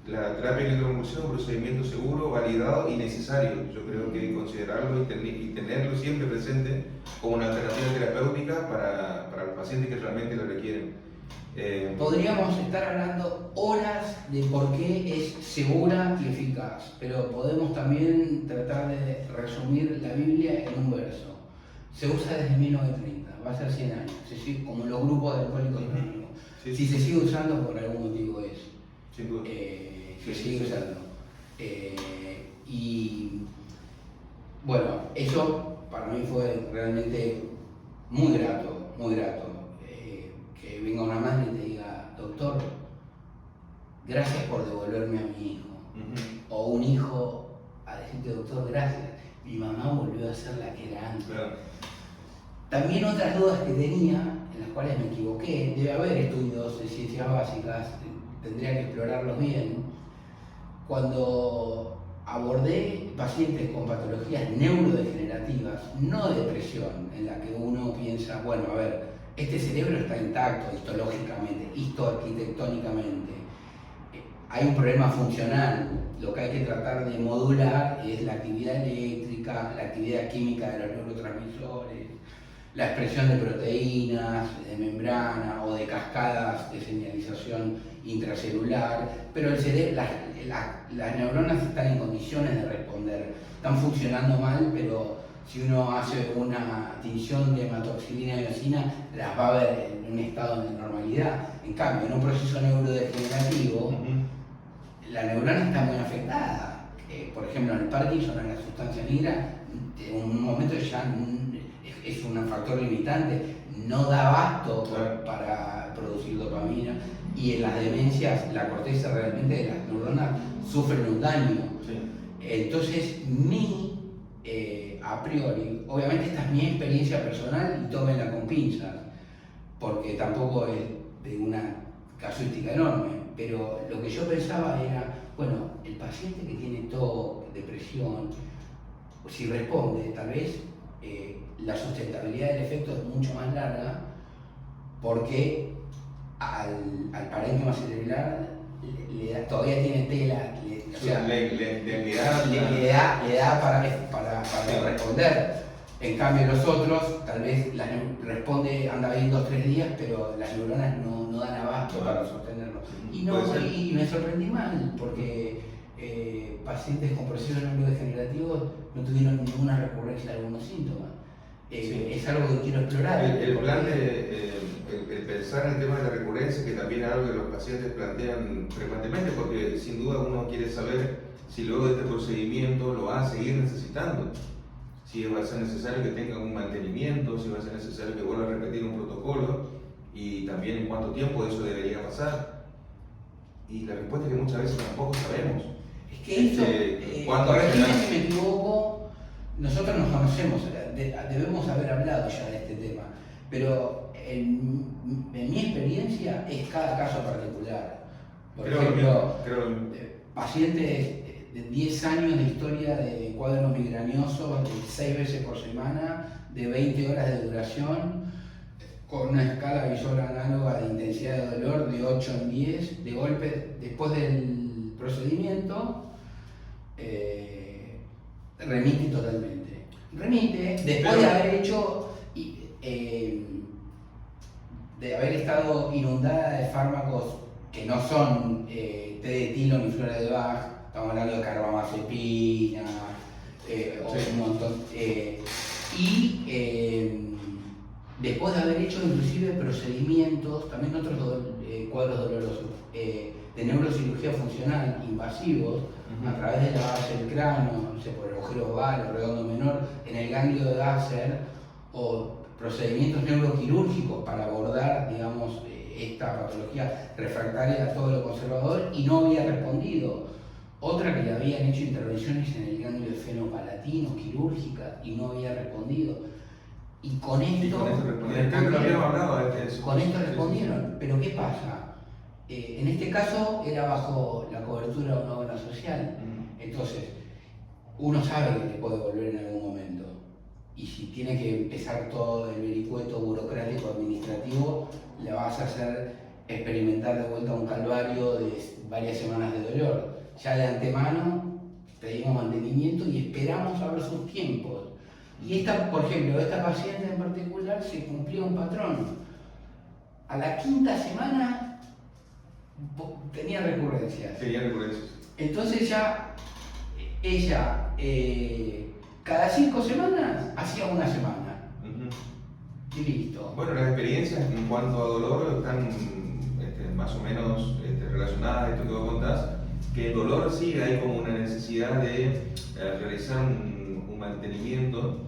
la terapia de electroconvulsión es un procedimiento seguro, validado y necesario. Yo creo que considerarlo y tenerlo siempre presente como una alternativa terapéutica para los pacientes que realmente lo requieren. Podríamos estar hablando horas de por qué es segura y eficaz, pero podemos también tratar de resumir la Biblia en un verso. Se usa desde 1930, va a ser 100 años, como los grupos de alcohólicos anónimos. Sí, si se sigue usando, por algún motivo es. Sin duda. Se sigue usando. Y bueno, eso para mí fue realmente muy grato, muy grato. Que venga una madre y te diga, doctor, gracias por devolverme a mi hijo. O un hijo a decirte, doctor, gracias, mi mamá volvió a ser la que era antes. Claro. También otras dudas que tenía, en las cuales me equivoqué, debe haber estudios de ciencias básicas, tendría que explorarlos bien. Cuando abordé pacientes con patologías neurodegenerativas, no depresión, en la que uno piensa, bueno, a ver, este cerebro está intacto histológicamente, histoarquitectónicamente. Hay un problema funcional, lo que hay que tratar de modular es la actividad eléctrica, la actividad química de los neurotransmisores, la expresión de proteínas, de membrana o de cascadas de señalización intracelular, pero el cerebro, las neuronas están en condiciones de responder, están funcionando mal, pero si uno hace una tinción de hematoxilina y miosina, las va a ver en un estado de normalidad. En cambio, en un proceso neurodegenerativo, la neurona está muy afectada. Por ejemplo, en el Parkinson, en la sustancia negra, en un momento ya es un factor limitante, no da abasto para producir dopamina, y en las demencias la corteza realmente de las neuronas sufren un daño. Sí. Entonces, a priori, obviamente esta es mi experiencia personal y tómenla con pinzas, porque tampoco es de una casuística enorme, pero lo que yo pensaba era, bueno, el paciente que tiene TOC, depresión, si responde, tal vez la sustentabilidad del efecto es mucho más larga, porque al parénquima cerebral todavía tiene tela, le da para responder. En cambio los otros, tal vez responde, anda bien 2 o 3 días, pero las neuronas no dan abasto para sostenerlo. Y me sorprendí mal, porque pacientes con procesos neurodegenerativos no tuvieron ninguna recurrencia de algunos síntomas. Es algo que quiero explorar. El plan el pensar en el tema de la recurrencia, que también es algo que los pacientes plantean frecuentemente, porque sin duda uno quiere saber si luego de este procedimiento lo va a seguir necesitando, si va a ser necesario que tenga un mantenimiento, si va a ser necesario que vuelva a repetir un protocolo, y también en cuánto tiempo eso debería pasar. Y la respuesta es que muchas veces tampoco sabemos. Es que corregime si me equivoco, nosotros nos conocemos, debemos haber hablado ya de este tema, pero en mi experiencia es cada caso particular. Por ejemplo, pacientes de 10 años de historia de cuadros migrañosos, de 6 veces por semana, de 20 horas de duración, con una escala visual análoga de intensidad de dolor de 8 en 10, de golpe, después del procedimiento, remite totalmente. Remite, después de haber hecho, de haber estado inundada de fármacos que no son té de tilo ni flora de Bach, estamos hablando de carbamazepina, o un montón, después de haber hecho inclusive procedimientos, también otros cuadros dolorosos, de neurocirugía funcional invasivos, a través de la base del cráneo, no sé, por el agujero oval o redondo menor, en el ganglio de Gasser, o procedimientos neuroquirúrgicos para abordar, digamos, esta patología refractaria a todo lo conservador, y no había respondido, otra que le habían hecho intervenciones en el ganglio fenopalatino, quirúrgica, y no había respondido. Y con esto, con esto respondieron. Pero ¿qué pasa? En este caso era bajo la cobertura de una obra social. Entonces, uno sabe que le puede volver en algún momento. Y si tiene que empezar todo el vericueto burocrático administrativo, le vas a hacer experimentar de vuelta un calvario de varias semanas de dolor. Ya de antemano pedimos mantenimiento y esperamos a ver sus tiempos. Y esta, por ejemplo, esta paciente en particular se cumplió un patrón. A la quinta semana tenía recurrencias. Tenía recurrencias. Entonces ya ella cada 5 semanas hacía una semana. Y listo. Bueno, las experiencias en cuanto a dolor están más o menos relacionadas a esto que vos contás, que el dolor sí hay como una necesidad de realizar un mantenimiento,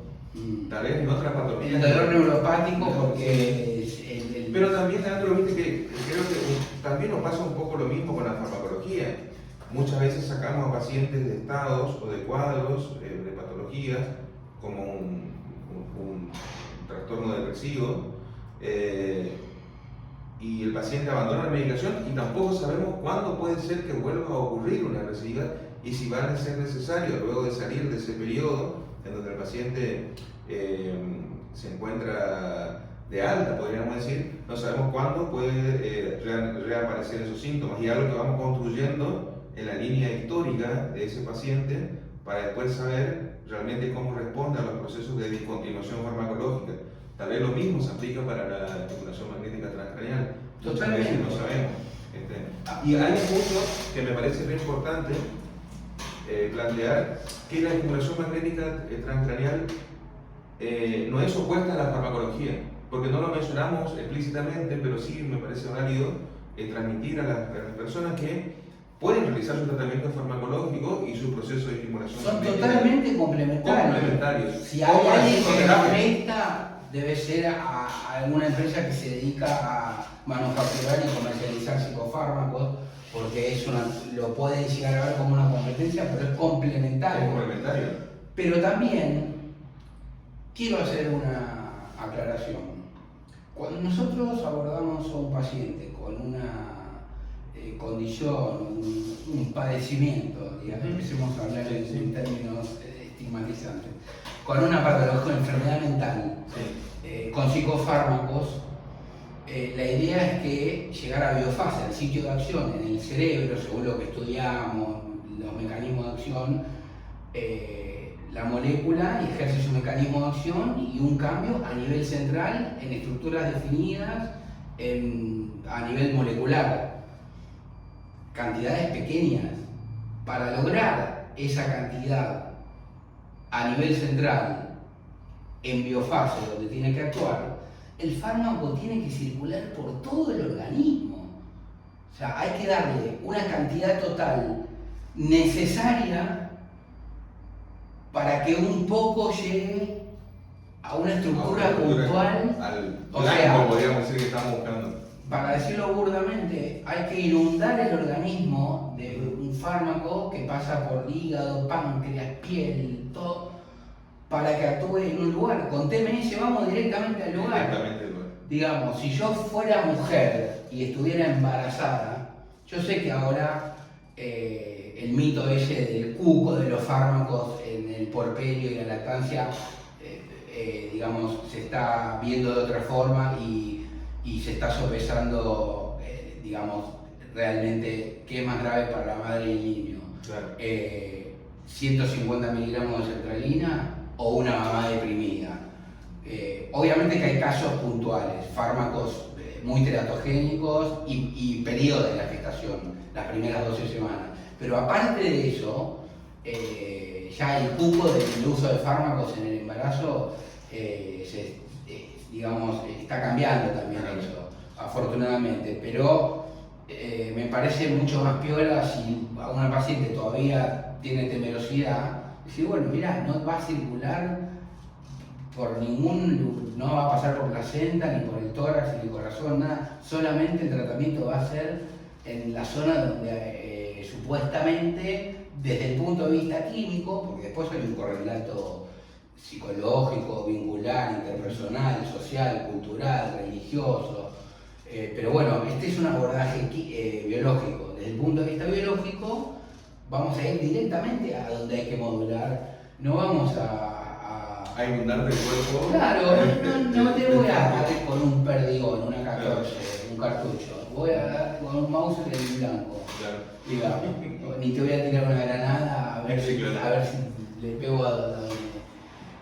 tal vez en otras patologías. El dolor neuropático porque Pero también, Leandro, viste que creo que también nos pasa un poco lo mismo con la farmacología. Muchas veces sacamos a pacientes de estados o de cuadros de patologías como un trastorno depresivo y el paciente abandona la medicación y tampoco sabemos cuándo puede ser que vuelva a ocurrir una recidiva y si va a ser necesario luego de salir de ese periodo en donde el paciente se encuentra de alta, podríamos decir, no sabemos cuándo puede reaparecer esos síntomas y es algo que vamos construyendo en la línea histórica de ese paciente para después saber realmente cómo responde a los procesos de discontinuación farmacológica. Tal vez lo mismo se aplica para la estimulación magnética transcranial. Muchas veces no sabemos. Y hay un punto que me parece muy importante plantear, que la estimulación magnética transcranial no es opuesta a la farmacología, porque no lo mencionamos explícitamente, pero sí me parece válido transmitir a las personas que pueden realizar su tratamiento farmacológico y su proceso de estimulación son magnética. Totalmente complementarios. Si hay alguien que lo conecta, debe ser a alguna empresa que se dedica a manufacturar y comercializar psicofármacos, porque lo puede llegar a ver como una competencia, pero es complementario. Es complementario. Pero también quiero hacer una aclaración. Cuando nosotros abordamos a un paciente con una condición, un padecimiento, digamos, empecemos a hablar en términos estigmatizantes, con una patología, enfermedad mental, con psicofármacos, la idea es que llegar a biofase, al sitio de acción en el cerebro, según lo que estudiamos, los mecanismos de acción, la molécula ejerce su mecanismo de acción y un cambio a nivel central en estructuras definidas a nivel molecular. Cantidades pequeñas. Para lograr esa cantidad a nivel central en biofase donde tiene que actuar, el fármaco tiene que circular por todo el organismo. O sea, hay que darle una cantidad total necesaria para que un poco llegue a una estructura puntual. Al blanco, podríamos decir, que estamos buscando. Para decirlo burdamente, hay que inundar el organismo de un fármaco que pasa por hígado, páncreas, piel, todo, para que actúe en un lugar. Con TMS vamos directamente al lugar. Digamos, si yo fuera mujer y estuviera embarazada, yo sé que ahora el mito ese del cuco de los fármacos en el porperio y la lactancia, digamos, se está viendo de otra forma y se está sopesando, digamos, realmente qué es más grave para la madre y el niño. Claro. 150 miligramos de sertralina o una mamá deprimida. Obviamente que hay casos puntuales, fármacos muy teratogénicos y periodos de la gestación, las primeras 12 semanas. Pero aparte de eso, ya el cupo del uso de fármacos en el embarazo digamos, está cambiando también eso, afortunadamente. Pero me parece mucho más piola si a una paciente todavía tiene temerosidad, decir, bueno, mira, no va a circular por no va a pasar por placenta, ni por el tórax, ni el corazón, nada. Solamente el tratamiento va a ser en la zona donde supuestamente desde el punto de vista químico, porque después hay un correlato psicológico, vincular, interpersonal, social, cultural, religioso. Pero bueno, este es un abordaje biológico. Desde el punto de vista biológico, vamos a ir directamente a donde hay que modular. No vamos a inundarte el cuerpo. Claro, no te voy a dar con un perdigón, una 14, un cartucho. Voy a dar con un mouse en blanco. Claro. Digamos, ni te voy a tirar una granada a ver, si le pego a donde.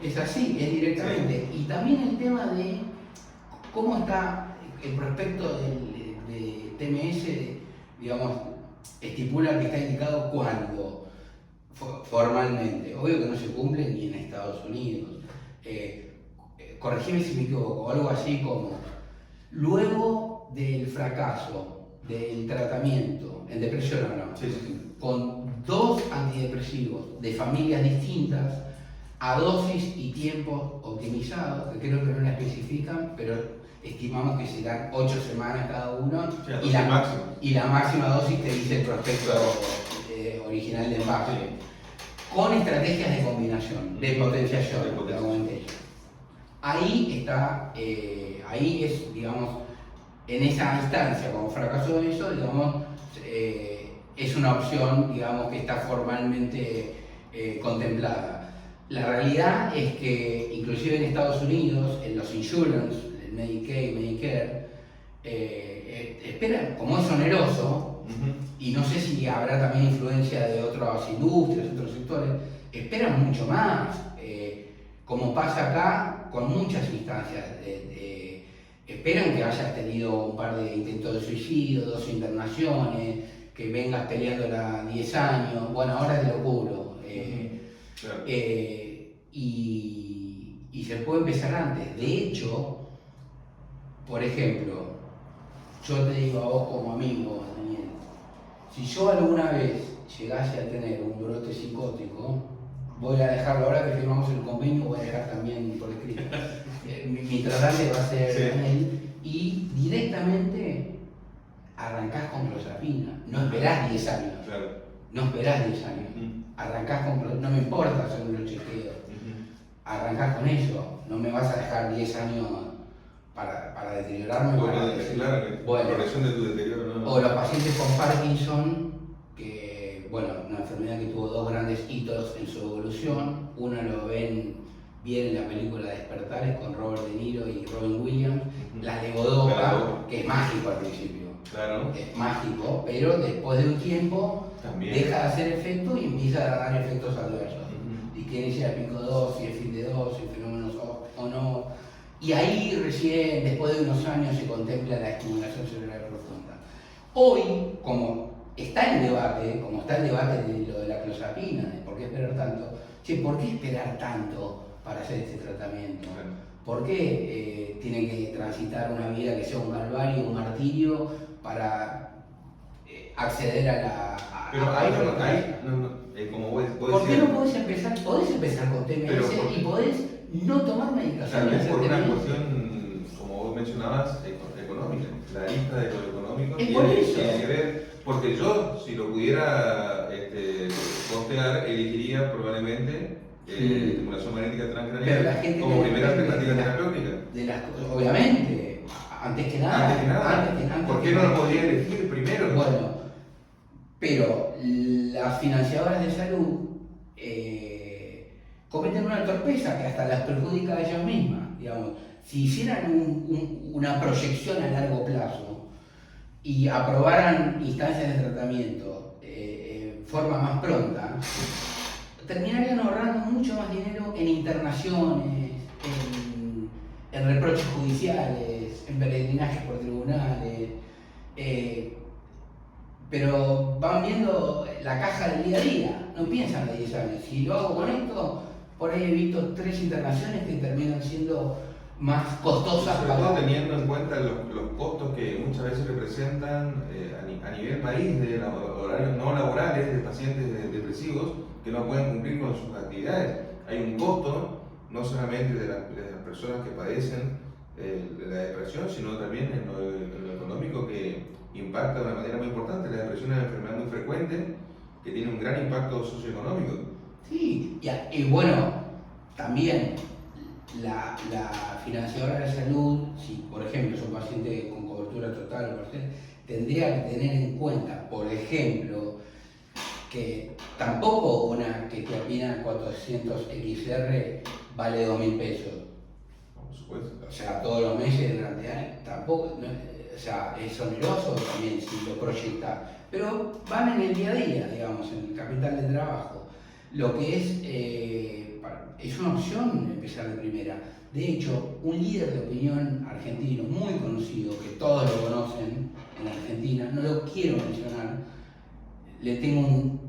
Es así, es directamente. Sí. Y también el tema de cómo está el prospecto de TMS, digamos, estipula que está indicado cuándo, formalmente. Obvio que no se cumple ni en Estados Unidos. Corregime si me equivoco, algo así como, luego del fracaso del tratamiento en depresión o no, sí. Con 2 antidepresivos de familias distintas, a dosis y tiempos optimizados, que creo que no la especifican, pero estimamos que serán 8 semanas cada uno, sí, y la máxima dosis te dice el prospecto original del envase, sí. Con estrategias de combinación, de potenciación, que comenté. Ahí está, ahí es, digamos, en esa instancia, como fracasó eso, digamos, es una opción, digamos, que está formalmente contemplada. La realidad es que, inclusive en Estados Unidos, en los insurance, el Medicaid, Medicare, esperan, como es oneroso, y no sé si habrá también influencia de otras industrias, otros sectores, esperan mucho más, como pasa acá con muchas instancias. Esperan que hayas tenido un par de intentos de suicidio, 2 internaciones, que vengas peleándola 10 años, bueno, ahora te lo cubro. Claro. Y se puede empezar antes. De hecho, por ejemplo, yo te digo a vos como amigo, Daniel, si yo alguna vez llegase a tener un brote psicótico, voy a dejarlo, ahora que firmamos el convenio, voy a dejar también por escrito. Mi tratante va a ser Daniel, y directamente arrancás con clozapina. No esperás 10 años. Claro. No esperás 10 años. Arrancás con, no me importa hacer los chequeos, arrancás con eso, no me vas a dejar 10 años para deteriorarme. Bueno, progresión de tu deterioro, ¿no? O los pacientes con Parkinson, que, bueno, una enfermedad que tuvo 2 grandes hitos en su evolución. Uno lo ven bien en la película Despertares con Robert De Niro y Robin Williams, la levodopa, que es mágico al principio. Claro. Es mágico, pero después de un tiempo también deja de hacer efecto y empieza a dar efectos adversos. Disquinesia de pico 2, y fin de 2, y fenómenos o no. Y ahí recién, después de unos años, se contempla la estimulación cerebral profunda. Hoy, como está en debate, como está el debate de lo de la clozapina, de por qué esperar tanto, ¿por qué esperar tanto para hacer este tratamiento? ¿Por qué tienen que transitar una vida que sea un calvario, un martirio, para acceder a la... Pero ahí como vos ¿por qué no podés empezar? Podés empezar con TMS y podés no tomar medicación. Tal vez por una cuestión, como vos mencionabas, económica. La lista de lo económico tiene que ver, porque yo, si lo pudiera costear, elegiría probablemente estimulación magnética transcraniana como primera alternativa terapéutica. Obviamente, antes que nada. ¿Por qué no lo podría elegir primero? Bueno, pero las financiadoras de salud cometen una torpeza que hasta las perjudica a ellas mismas. Digamos, si hicieran una proyección a largo plazo y aprobaran instancias de tratamiento en forma más pronta, terminarían ahorrando mucho más dinero en internaciones, en reproches judiciales, en peregrinajes por tribunales. Pero van viendo la caja del día a día, no piensan de 10 años. Si lo hago con esto, por ahí he visto 3 internaciones que terminan siendo más costosas. Sobre todo teniendo en cuenta los costos que muchas veces representan a nivel país de horarios no laborales de pacientes depresivos que no pueden cumplir con sus actividades. Hay un costo, no solamente de las personas que padecen la depresión, sino también en lo económico, que impacta de una manera muy importante. La depresión es una enfermedad muy frecuente que tiene un gran impacto socioeconómico. Sí, y bueno, también la financiadora de salud, si por ejemplo es un paciente con cobertura total o parcial, tendría que tener en cuenta, por ejemplo, que tampoco una quetiapina 400 XR vale 2.000 pesos. Por supuesto. O sea, todos los meses durante años, tampoco, no, o sea, es oneroso también si lo proyecta, pero van en el día a día, digamos, en el capital de trabajo. Lo que es una opción empezar de primera. De hecho, un líder de opinión argentino muy conocido, que todos lo conocen en Argentina, no lo quiero mencionar, le tengo un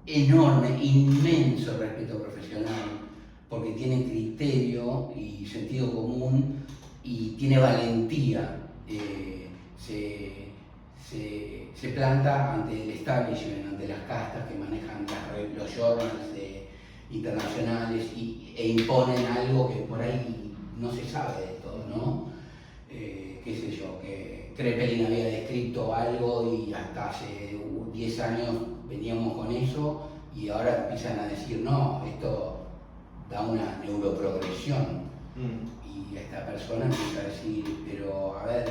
enorme, inmenso respeto profesional, porque tiene criterio y sentido común y tiene valentía. Se planta ante el establishment, ante las castas que manejan los journals internacionales e imponen algo que por ahí no se sabe de todo, ¿no? Qué sé yo, que Krepelin había descrito algo y hasta hace 10 años veníamos con eso y ahora empiezan a decir, no, esto da una neuroprogresión. Y esta persona empieza a decir, pero a ver,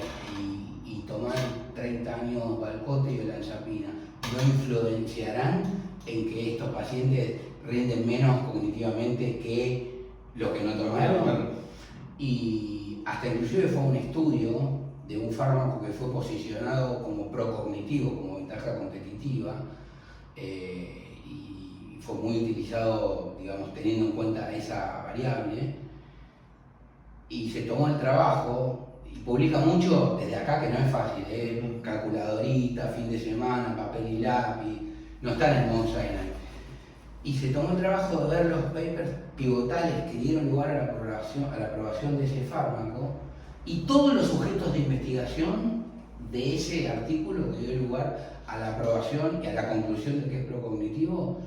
y tomar 30 años Valcote y olanzapina, ¿no influenciarán en que estos pacientes rinden menos cognitivamente que los que no tomaron? Y hasta inclusive fue un estudio de un fármaco que fue posicionado como procognitivo, como ventaja competitiva, y fue muy utilizado, digamos, teniendo en cuenta esa variable, y se tomó el trabajo, y publica mucho desde acá, que no es fácil, calculadorita, fin de semana, papel y lápiz, no está en el Mount Sinai. Y se tomó el trabajo de ver los papers pivotales que dieron lugar a la aprobación de ese fármaco y todos los sujetos de investigación de ese artículo que dio lugar a la aprobación y a la conclusión de que es procognitivo,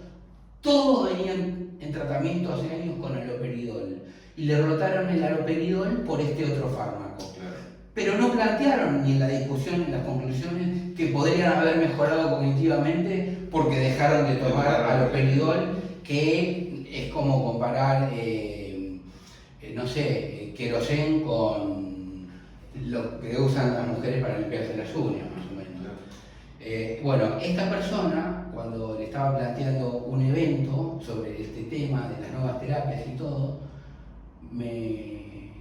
todos venían en tratamiento hace años con aloperidol y le rotaron el aloperidol por este otro fármaco. Claro. Pero no plantearon ni en la discusión ni en las conclusiones que podrían haber mejorado cognitivamente porque dejaron de tomar aloperidol, que es como comparar, no sé, querosén con lo que usan las mujeres para limpiarse las uñas, más o menos. Bueno, esta persona, cuando le estaba planteando un evento sobre este tema de las nuevas terapias y todo, me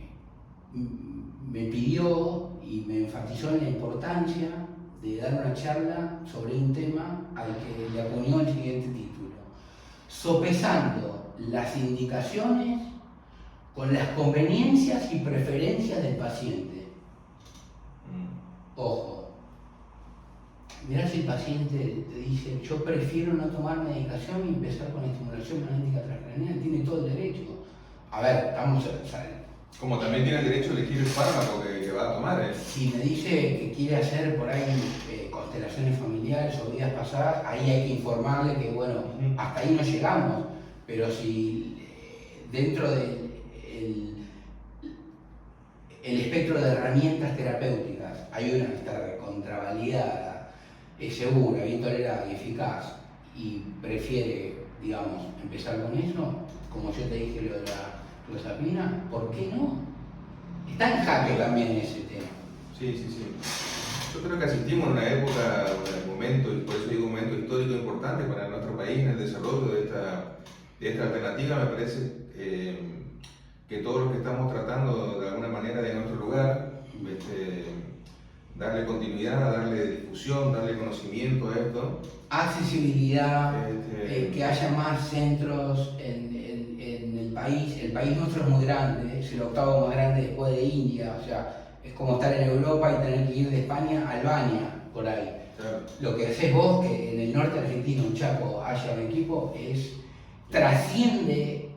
pidió y me enfatizó en la importancia de dar una charla sobre un tema al que le acuñó el siguiente título: sopesando las indicaciones con las conveniencias y preferencias del paciente. Ojo, mirá si el paciente te dice, yo prefiero no tomar medicación y empezar con estimulación magnética transcranial, tiene todo el derecho. A ver, estamos... Como también tiene el derecho a elegir el fármaco que va a tomar. Si me dice que quiere hacer por ahí constelaciones familiares o vidas pasadas, ahí hay que informarle que, bueno, hasta ahí no llegamos, pero si dentro del el espectro de herramientas terapéuticas hay una que está recontravalidada, es segura, bien tolerada y eficaz, y prefiere, digamos, empezar con eso, como yo te dije lo de la clozapina, ¿por qué no? Está en jaque también ese tema. Sí. Yo creo que asistimos en una época, un momento, y por eso digo un momento histórico importante para nuestro país en el desarrollo de esta alternativa. Me parece que todos los que estamos tratando de alguna manera de nuestro lugar, darle continuidad, darle difusión, darle conocimiento a esto. Accesibilidad, que haya más centros en el país. El país nuestro es muy grande, es el octavo más grande después de India, o sea, es como estar en Europa y tener que ir de España a Albania, por ahí. Claro. Lo que haces vos, que en el norte argentino, en Chaco, haya un equipo, trasciende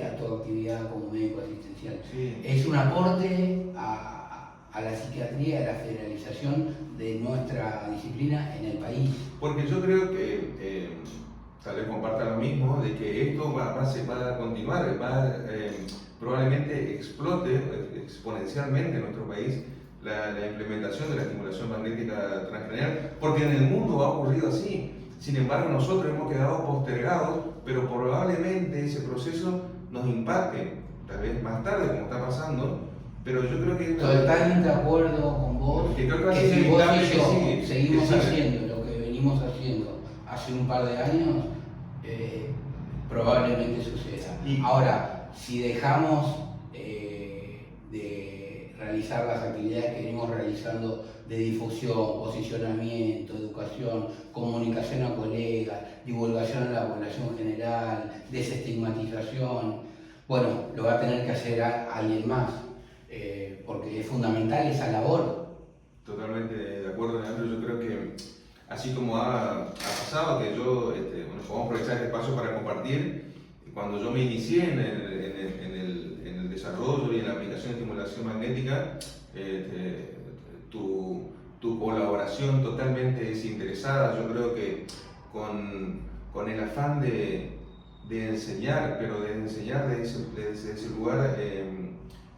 a tu actividad como médico asistencial. Sí. Es un aporte a la psiquiatría, a la federalización de nuestra disciplina en el país. Porque yo creo que, tal vez comparta lo mismo, de que esto va a continuar, probablemente explote exponencialmente en nuestro país la implementación de la estimulación magnética transcranial, porque en el mundo ha ocurrido así. sin embargo nosotros hemos quedado postergados, pero probablemente ese proceso nos impacte, tal vez más tarde como está pasando, pero yo creo que... Totalmente de acuerdo con vos, que creo que si vos y yo seguimos que sigue. haciendo lo que venimos haciendo hace un par de años, probablemente suceda. Ahora, si dejamos de realizar las actividades que venimos realizando de difusión, posicionamiento, educación, comunicación a colegas, divulgación a la población general, desestigmatización, bueno, lo va a tener que hacer alguien más, porque es fundamental esa labor. Totalmente de acuerdo, Leandro. Yo creo que así como ha pasado, que yo, bueno, podemos aprovechar este espacio para compartir, cuando yo me inicié en el desarrollo y en la aplicación de estimulación magnética, tu colaboración totalmente desinteresada, yo creo que con el afán de enseñar, pero de enseñar desde ese lugar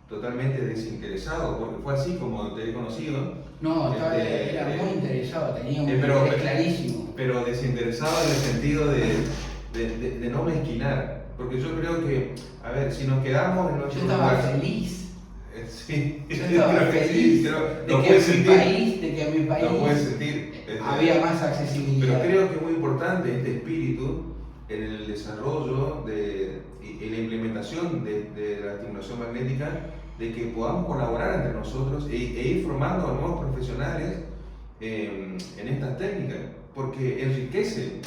totalmente desinteresado, porque fue así como te he conocido. No, era muy interesado, tenía un interés clarísimo. Pero desinteresado en el sentido de no mezquinar, porque yo creo que, a ver, si nos quedamos en nuestro lugar... Yo estaba feliz. Sí, yo estaba feliz de que en mi país lo puedes sentir, había más accesibilidad. Pero creo que es muy importante este espíritu en el desarrollo y la implementación de la estimulación magnética, de que podamos colaborar entre nosotros e ir formando a nuevos profesionales en estas técnicas, porque enriquece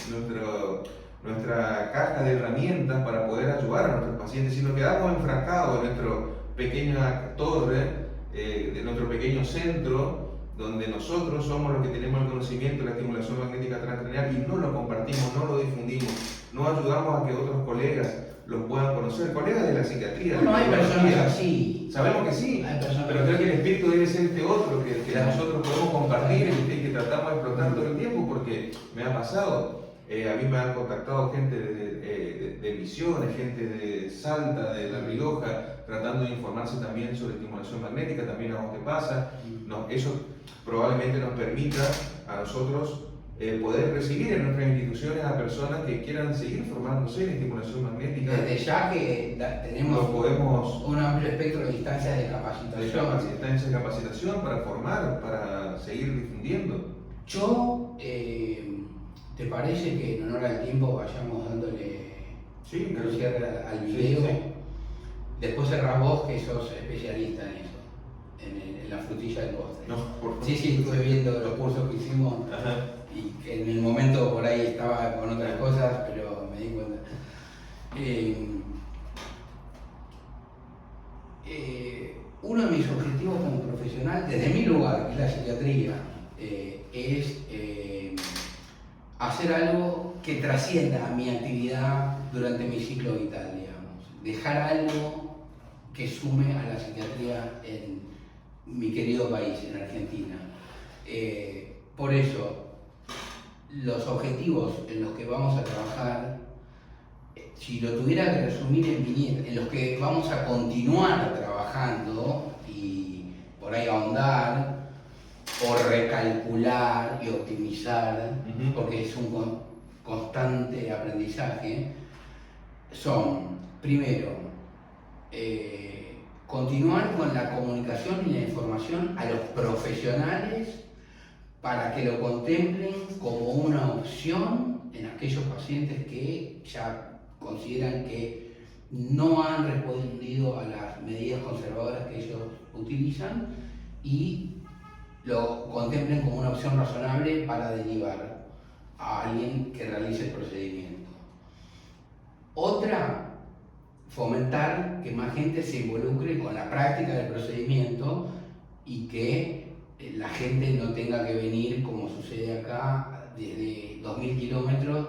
nuestra caja de herramientas para poder ayudar a nuestros pacientes. Si nos quedamos enfrascados en nuestra pequeña torre, de nuestro pequeño centro, donde nosotros somos los que tenemos el conocimiento de la estimulación magnética transcranial y no lo compartimos, no lo difundimos, no ayudamos a que otros colegas los puedan conocer, colegas de la psiquiatría. No hay personas así. Sabemos que sí, pero creo que el espíritu debe ser este otro, que claro, nosotros podemos compartir y que tratamos de explotar todo el tiempo, porque me ha pasado. A mí me han contactado gente de Misiones, gente de Salta, de La Rioja, tratando de informarse también sobre estimulación magnética. También a vos te pasa. Eso probablemente nos permita a nosotros poder recibir en nuestras instituciones a personas que quieran seguir formándose en estimulación magnética. Desde ya que tenemos un amplio espectro de instancias de capacitación. Instancias de capacitación para formar, para seguir difundiendo. Yo... ¿te parece que en honor al tiempo vayamos dándole un cierre al video? Sí. Después cerrás vos, que sos especialista en eso, en la frutilla del postre. No, por favor. Sí, estuve viendo los cursos que hicimos. Ajá. Y que en el momento por ahí estaba con otras cosas, pero me di cuenta. Uno de mis objetivos como profesional, desde mi lugar, que es la psiquiatría, es hacer algo que trascienda a mi actividad durante mi ciclo vital, digamos. Dejar algo que sume a la psiquiatría en mi querido país, en Argentina. Por eso, los objetivos en los que vamos a trabajar, si lo tuviera que resumir en los que vamos a continuar trabajando y por ahí ahondar, o recalcular y optimizar, porque es un constante aprendizaje, son, primero, continuar con la comunicación y la información a los profesionales para que lo contemplen como una opción en aquellos pacientes que ya consideran que no han respondido a las medidas conservadoras que ellos utilizan y lo contemplen como una opción razonable para derivar a alguien que realice el procedimiento. Otra, fomentar que más gente se involucre con la práctica del procedimiento y que la gente no tenga que venir, como sucede acá, desde 2.000 kilómetros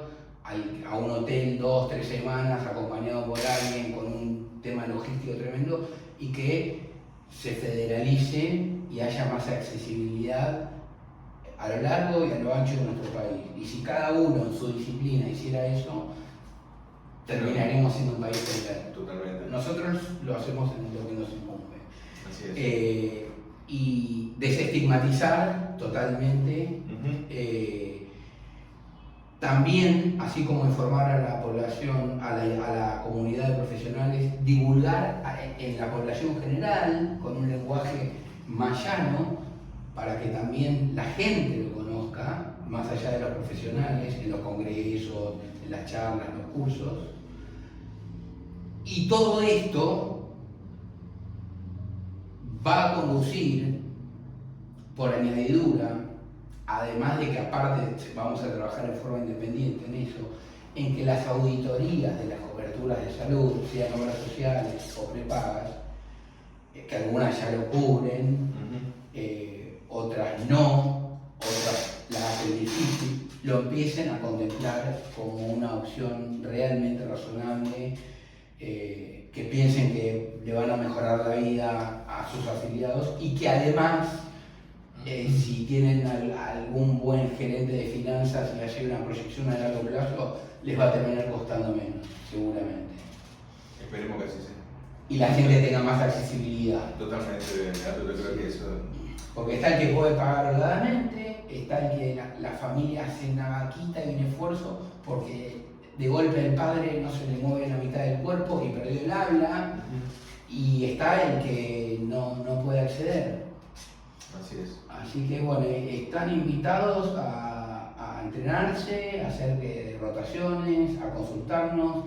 a un hotel 2-3 semanas acompañado por alguien con un tema logístico tremendo y que se federalice y haya más accesibilidad a lo largo y a lo ancho de nuestro país. Y si cada uno en su disciplina hiciera eso, terminaremos siendo un país federal. Totalmente. Nosotros lo hacemos en lo que nos incumbe. Así es. Y desestigmatizar totalmente también, así como informar a la población, a la comunidad de profesionales, divulgar en la población general con un lenguaje más llano para que también la gente lo conozca, más allá de los profesionales, en los congresos, en las charlas, en los cursos. Y todo esto va a conducir, por añadidura, además de que aparte vamos a trabajar en forma independiente en eso, en que las auditorías de las coberturas de salud, sean obras sociales o prepagas, que algunas ya lo cubren, otras no, otras las hacen difícil, lo empiecen a contemplar como una opción realmente razonable, que piensen que le van a mejorar la vida a sus afiliados y que además, si tienen algún buen gerente de finanzas y hace una proyección a largo plazo, les va a terminar costando menos, seguramente. Esperemos que así sea. Y la gente tenga más accesibilidad. Totalmente, Leandro, yo creo que eso... Porque está el que puede pagar holgadamente, está el que la familia hace una vaquita y un esfuerzo porque de golpe el padre no se le mueve la mitad del cuerpo y perdió el habla, y está el que no puede acceder. Así es. Así que bueno, están invitados a entrenarse, a hacer rotaciones, a consultarnos.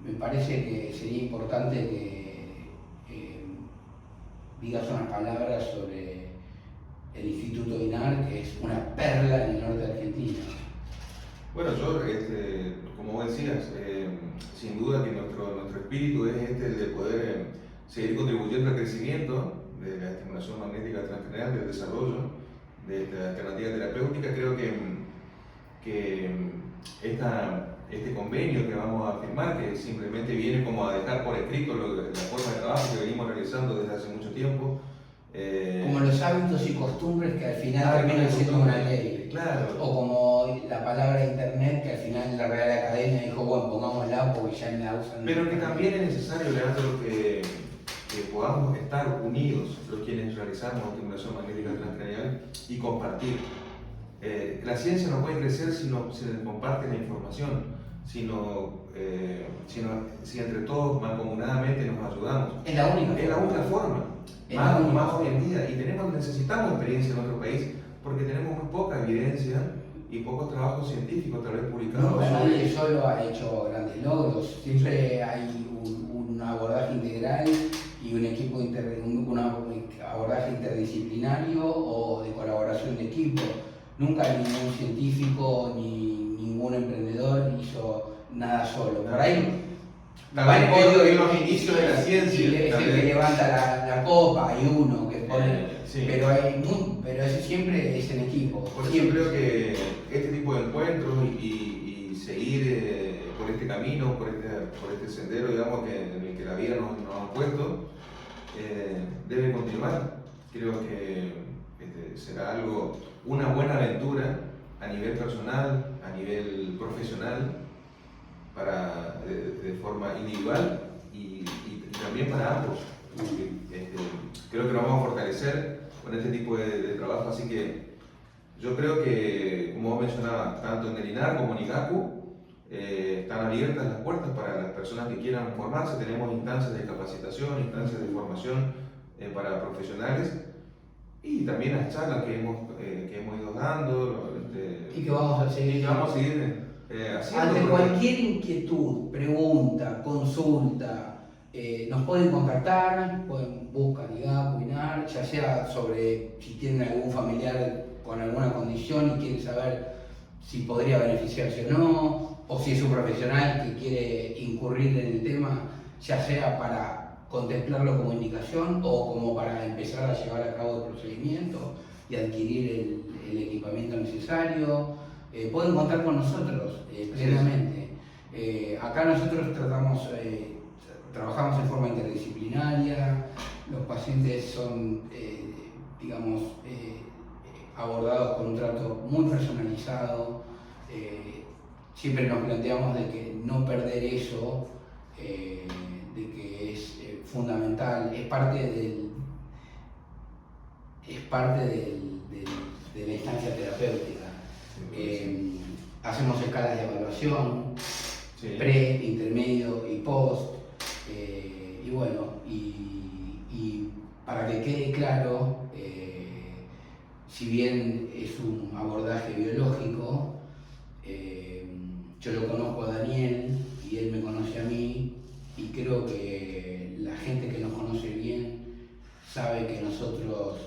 Me parece que sería importante que digas unas palabras sobre el Instituto INAR, que es una perla en el norte de Argentina. Bueno, yo, como vos decías, sin duda que nuestro espíritu es el de poder seguir contribuyendo al crecimiento de la estimulación magnética transcranial, del desarrollo de esta alternativa terapéutica. Creo que este convenio que vamos a firmar, que simplemente viene como a dejar por escrito la forma de trabajo que venimos realizando desde hace mucho tiempo. Como los hábitos y costumbres que al final terminan siendo una ley. Claro. O como la palabra internet, que al final la Real Academia dijo, bueno, pongámosla porque ya la usan. Pero que también es necesario, Leandro, que podamos estar unidos los quienes realizamos estimulación magnética transcranial y compartir. La ciencia no puede crecer si no se comparte la información, si entre todos mancomunadamente nos ayudamos. Es la única forma. Más hoy en día. Y necesitamos experiencia en nuestro país porque tenemos muy poca evidencia y pocos trabajos científicos tal vez publicados. No, nadie solo ha hecho grandes logros. Siempre hay un abordaje integral y un abordaje interdisciplinario o de colaboración de equipo. Nunca ningún científico ni ningún emprendedor hizo nada solo. Por ahí, en los inicios de la ciencia. Es el que levanta la copa, hay uno que pone. Sí. Pero eso siempre es en equipo. Por eso creo que este tipo de encuentros y seguir por este camino, por este sendero, digamos, en el que la vida nos ha puesto, debe continuar. Creo que será una buena aventura a nivel personal, a nivel profesional, de forma individual y también para ambos. Creo que lo vamos a fortalecer con este tipo de trabajo, así que yo creo que, como vos mencionabas, tanto en el INAR como en IGACU están abiertas las puertas para las personas que quieran formarse. Tenemos instancias de capacitación, instancias de formación para profesionales y también las charlas que hemos ido dando y que vamos a seguir haciendo. Ante cualquier inquietud, pregunta, consulta, nos pueden contactar, buscar IGACU, INAR, ya sea sobre si tienen algún familiar con alguna condición y quieren saber si podría beneficiarse o no, o si es un profesional que quiere incurrir en el tema, ya sea para contemplarlo como indicación o como para empezar a llevar a cabo el procedimiento y adquirir el equipamiento necesario. Pueden contar con nosotros plenamente. Acá nosotros trabajamos en forma interdisciplinaria, los pacientes son, abordados con un trato muy personalizado. Siempre nos planteamos de que no perder eso, de que es fundamental, es parte del de la instancia terapéutica. Sí. Hacemos escalas de evaluación, Sí. pre, intermedio y post. Y bueno, y para que quede claro, si bien es un abordaje biológico, yo lo conozco a Daniel y él me conoce a mí, y creo que la gente que nos conoce bien sabe que nosotros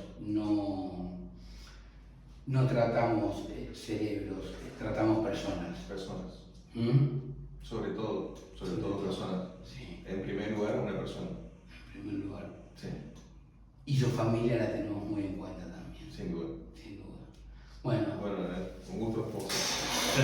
no tratamos cerebros, tratamos personas. Personas. ¿Mm? Sobre todo personas. Sí, En primer lugar, una persona. en primer lugar. Sí, Y su familia la tenemos muy en cuenta también, sin duda. sin duda. Bueno, Bueno, un gusto por